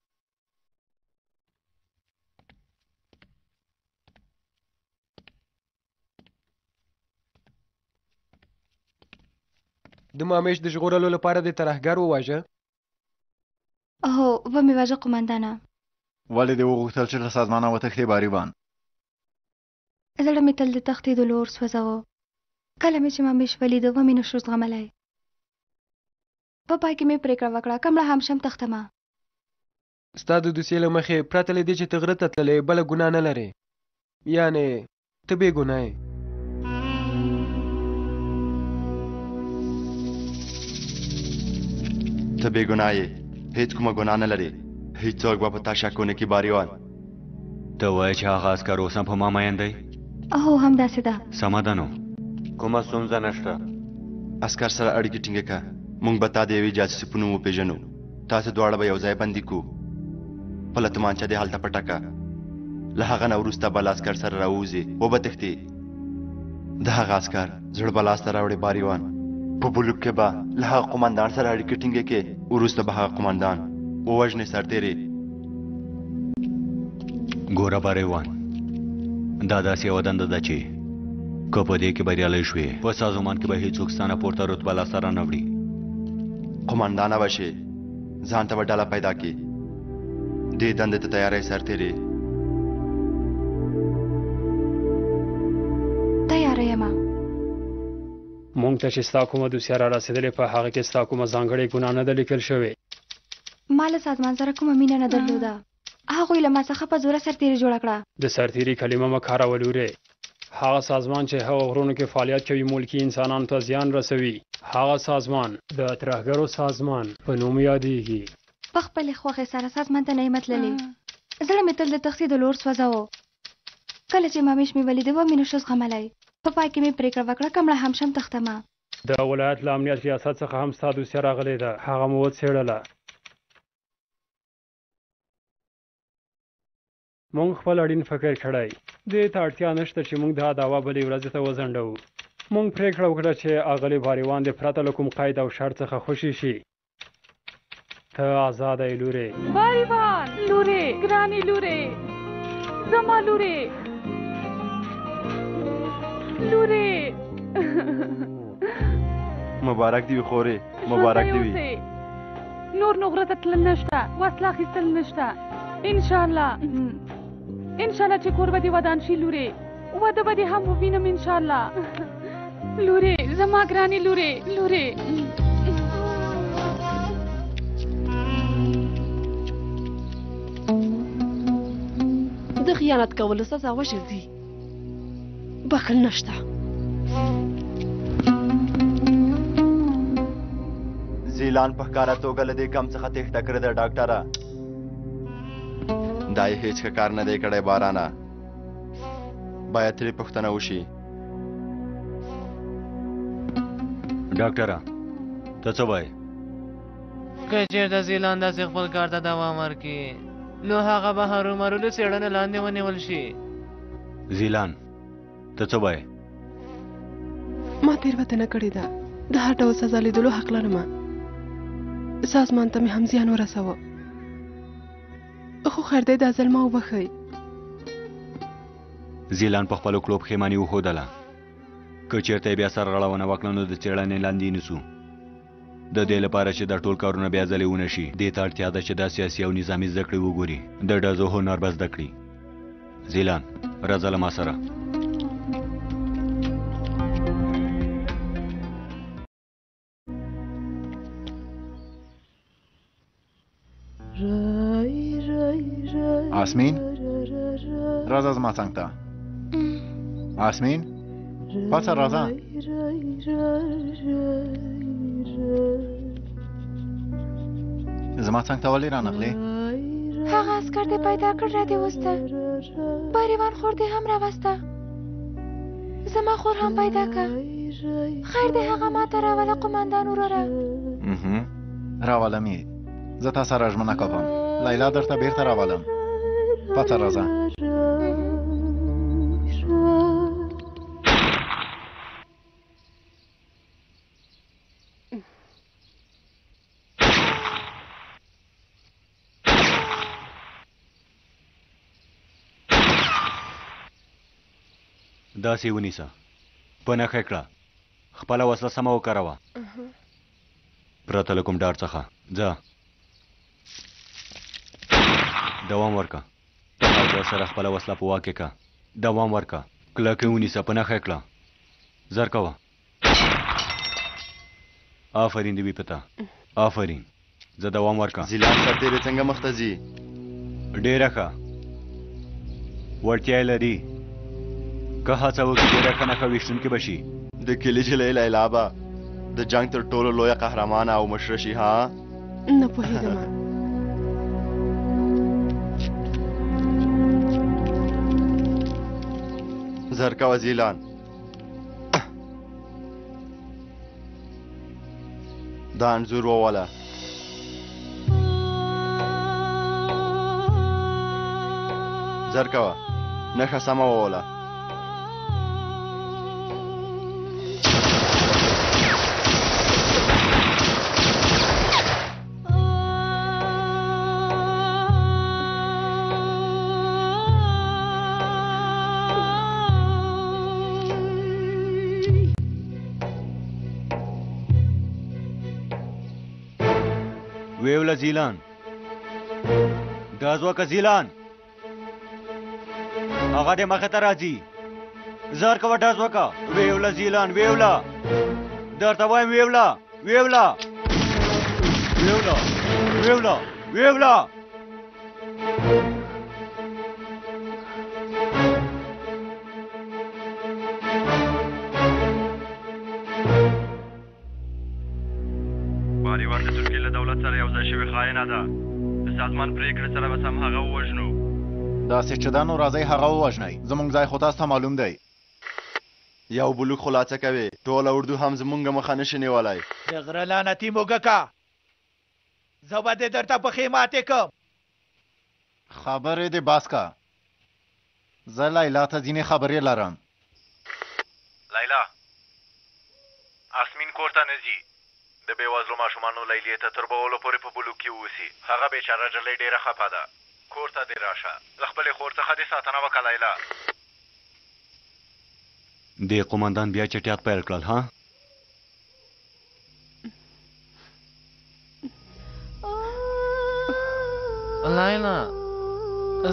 Speaker 9: د مامیش د ژغورلو لپاره د ترهګر وواژه
Speaker 10: هو ومې واژه قومندانه
Speaker 1: ولې دې وغوښتل چې له سازمانه وتښتې باریوان
Speaker 10: زړه مې تل د تښتېدلو اور سوځاوه کله مې چې مامیش ولیده ومې نشو زغملی په پای کې مې پرېکړه وکړه که مړه هم شم تښتمه
Speaker 9: ستا د دوسیې له مخې پرته له دې چې ته غره ته تللې بله ګناه نه لرې یعنې ته بې ګناه یې
Speaker 17: ته بې ګناه یې هېڅ کومه ګناه نه لرې هېڅوک به په تا شک ونه کړي باریوان
Speaker 4: ته وایې چې هغه عسکر اوس هم په ما مین دی
Speaker 10: هو همداسې ده
Speaker 4: سمه ده نو کومه ستونزه نشته
Speaker 17: عسکر سره اړیکې ټینګه کړه موږ به تا د یوې جاسوسي په نوم وپېژنو تاسو دواړه به یو ځای بندي کړو خپله تومانچه دې هلته پټه کړه له هغه نه وروسته به له عسکر سره راووځې وبتښتې د هغه عسکر زړه به لاسته راوړې باریوان په بلوک کې به له هغه قومندان سره اړیکې ټینګې کړې وروسته به هغه قومندان ووژنې سرتېرې
Speaker 4: ګوره باریوان دا داسې یوه دنده ده چې که په دې کې بریالی شوې په سازمان کې به هېڅوک ستا نه پورته رتبه لاسته رانه وړي
Speaker 17: قومندانه به شې ځان ته به ډله پیدا کړې دې دندې ته تیاری سرتېرې
Speaker 10: تیاره یمه
Speaker 5: مونږ ته چې ستا کومه دوسیه را رسېدلې په هغه کې ستا کومه ځانګړې ګناه نه ده لیکل شوې
Speaker 10: ما له سازمان سره کومه مینه نه درلوده هغوی له ما څخه په زوره سرتېري جوړه کړه
Speaker 5: د سرتیري کلمه مه کاروه لورې هغه سازمان چې هغه غرونو کې فعالیت کوي ملکي انسانانو ته زیان رسوي هغه سازمان د ترهګرو سازمان په نوم یادېږي
Speaker 10: په خپلې خوښې سره سازمان ته نه یم تللې زړه مې تل د تښتېدلو اور سوځاوه کله چې مامیش مې ولیده ومې نشو زغملی په پای کې مې پرېکړه وکړه که مړه هم شم تښتمه
Speaker 5: د ولایت له امنیت ریاست څخه هم ستا دوسیه راغلې ده هغه مو وڅېړله مونږ خپل اړین فکر کړی دې ته اړتیا نشته چې مونږ دا دعوه بلې ورځې ته وځنډوو مونږ پرېکړه وکړه چې اغلې باریوان د پرته له کوم قید او شرط څخه خوشي شي ته آزاده یې لورې
Speaker 18: باریوان لورې ګرانې لورې زما لورې لورې
Speaker 17: مبارک دی وي خورې مبارک دی وي
Speaker 18: نور نو غره ته تلل نشته وسله اخیستل نشته انشاءالله چې کور به دې ودان شي لورې واده به دې هم ووینم انشاءالله لورې زما ګرانې لورې
Speaker 6: د خیانت کولو سزا وژل دي بخل نشته
Speaker 17: زه زیلان په ښکاره توګه له دې کم څخه تېښته کړې ده ډاکټره. دا یې هېڅ ښه کار نه دی کړی بارانه. باید ترې پوښتنه وشي.
Speaker 4: ډاکټره ته څه وایې؟
Speaker 16: که چېرته زیلان داسې خپل کار ته دوام ورکړي نو هغه به هرومرو د څېړنې لاندې ونیول شي.
Speaker 4: زیلان ته څه وایې؟
Speaker 6: ما تېروتنه کړې ده. د هر ډول سزا لیدلو حق لرم. سازمان ته مې هم زیان ورسوه، خو خیر دی دا ځل ما وبښئ.
Speaker 4: زیلان په خپلو کړو پښیماني وښودله. که چېرته یې بیا سرغړونه وکړه نو د څېړنې لاندې نیسو. د دې لپاره چې دا ټول کارونه بیا ځلې ونه شي دې ته اړتیا ده چې دا سیاسي او نظامي زده کړې وګوري، د ډزو هنر به زده کړي. زیلان راځه له ما سره.
Speaker 1: آسمین راځه زما څنګ ته. آسمین پاڅه راځه. زما څنګ ته ولې رانغلې؟
Speaker 10: هغه عسکر دې پیدا کړ را دې وسته. باریوان خور دې هم راوسته. زما خور هم پیدا کړه. خیر دې هغه ما ته راوله قمندان وروره.
Speaker 1: راولم یې. زه تا سره ژمنه کوم لیلا درته بیرته راولم. پاڅه راځه.
Speaker 4: داسې ونیسه، په نښه کړه، خپله وسله سمه وکاروه. پرته له کوم ډار څخه ځه. دوام ورکه. په هر ځای سره خپله وسله په واک کې کړه. دوام ورکه. کلکې ونیسه، په نښه کړه. زر کوه. آفرین دې وي په تا. آفرین. زه دوام ورکه.
Speaker 17: زیلان سرتېری څنګه مخ ته ځي؟
Speaker 4: ډېره ښه. وړتیا یې لري. که هڅه وکړي ډېره ښه نښه ویشتونکې به شي.
Speaker 17: د کلي جلۍ لیلا به د جنګ تر ټولو لویه قهرمانه او مشره شي. ها
Speaker 6: نه پوهېږم.
Speaker 17: زر کوه زیلان. دا انځور ووله. زر کوه. نښه سمه ووله.
Speaker 4: ویوله زیلان. ډز وکړه زیلان. هغه دې مخې ته راځي. زر کوه ډز وکړه. ویوله زیلان. ویوله درته وایم. ویوله ویوله ویوله ویوله ویوله.
Speaker 2: باریوان د ترکیې له دولت سره یو ځای شوې خاینه ده. د سازمان پرېکړې سره به سم هغه ووژنو.
Speaker 1: داسې چې دا نو راځئ هغه ووژنئ. زموږ ځای خو تاسو ته معلوم دی.
Speaker 17: یو بلوک خلاصه کوي. ټوله اردو هم زمونږ مخه نشي نیولی.
Speaker 3: د غره لعنتي موږکه، زه به دې درته پښې ماتې کړم.
Speaker 1: خبرې دې باس که. زه لیلا ته ځینې خبرې لرم.
Speaker 2: لیلا آسمین کور ته نه ځي. د بېوزلو ماشومانو لیلې ته تر بولو پورې په بلوک کې اوسي. هغه بېچاره نجلۍ ډېره خفه ده. کور ته دې راشه. له خپلې خور څخه دې ساتنه وکړه لیلا.
Speaker 4: دې قمندان بیا چټیات پیل کړل. ها
Speaker 16: لیلا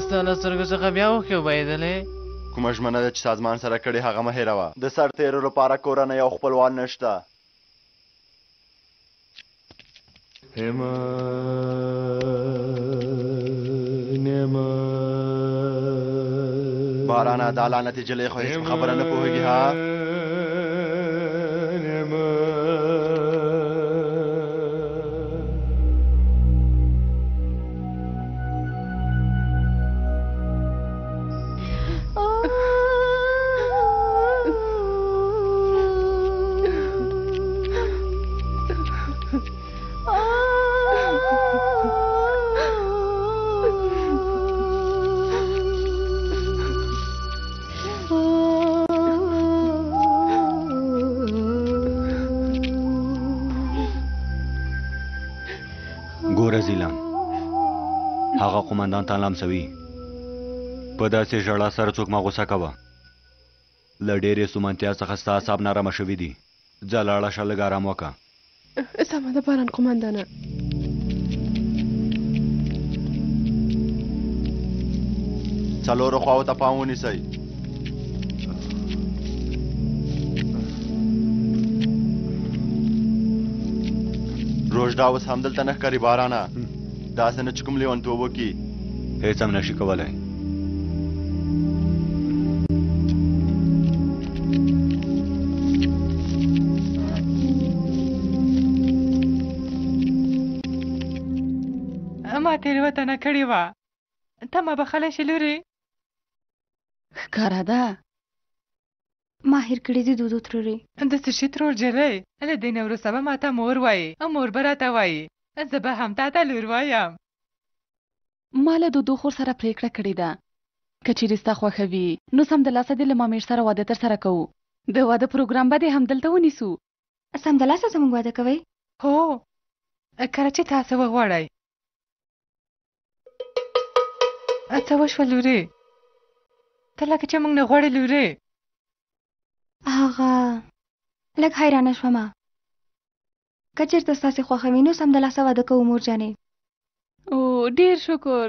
Speaker 16: ستا له سترګو څخه بیا اوښکې وبهېدلې.
Speaker 17: کومه ژمنه ده چې سازمان سره کړې هغه مه هېروه. د سرتېرو لپاره کورنۍ او خپلوان نشته. بارانه دا لعنتي جلۍ خو هېڅ خبره نه پوهېږي. ها
Speaker 4: هغه قومندان ته لمسوي په داسې ژړا سره څوک مه غوسه کوه له ډېرې سومنتیا څخه ستا اعصاب نارامه شوي دي ځه لاړه شه لږ ارام وکړه
Speaker 6: سمه ده باران قومندانه
Speaker 17: څلورو خواو ته پام ونیسئ روژدا اوس همدلته نه ښکاري بارانه داسې نه چې کوم لیونتوب وکړي
Speaker 4: هېڅ هم نشي کولی
Speaker 11: ما تېروتنه کړې وه ته ما بخښلی شې لورې
Speaker 18: ښکاره ده ما هېر کړي دي دودو ترورې
Speaker 11: د څه شي ترور جلۍ له دې نه وروسته به ما ته مور وایي او مور به راته وایي زه به هم تا ته لور وایم
Speaker 18: ما له دودو خور سره پرېکړه کړې ده که چیرې ستا خوښه وي نو سمدلاسه دې له مامیر سره واده ترسره کوو د واده پروګرام به دې همدلته ونیسو
Speaker 10: سمدلاسه زموږ واده کوئ
Speaker 11: هو کله چې تاسو وغواړئ څه وشوه لورې ته لکه چې موږ نه غواړې لورې
Speaker 10: هغه لږ حیرانه شومه که چېرته ستاسې خوښه وي نو سمدلاسه واده کوو مور جانې
Speaker 18: او ډېر شکر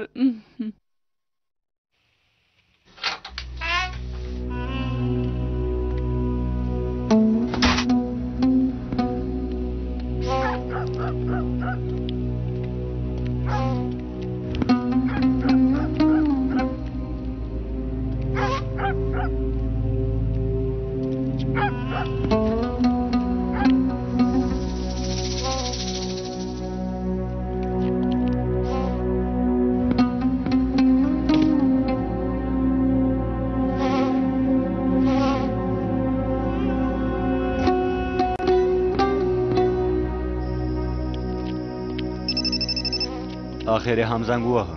Speaker 4: اخر هم زنګ ووهه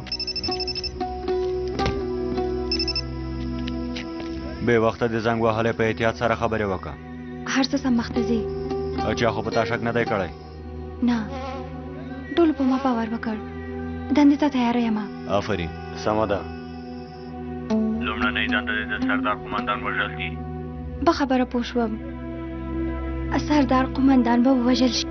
Speaker 4: بې وخته د زنګ وهلی په احتیاط سره خبرې وکړه
Speaker 10: هر څه سم مخته ځي
Speaker 4: چا خو په تا شک نه دی کړی
Speaker 10: نه ټولو په ما باور وکړ دندې ته تیاره یم
Speaker 4: آفرین سمه ده
Speaker 20: لومړنۍ دنده د سردار قومندان وژل دي
Speaker 10: به خبره پوه شوم سردار قومندان به ووژل شي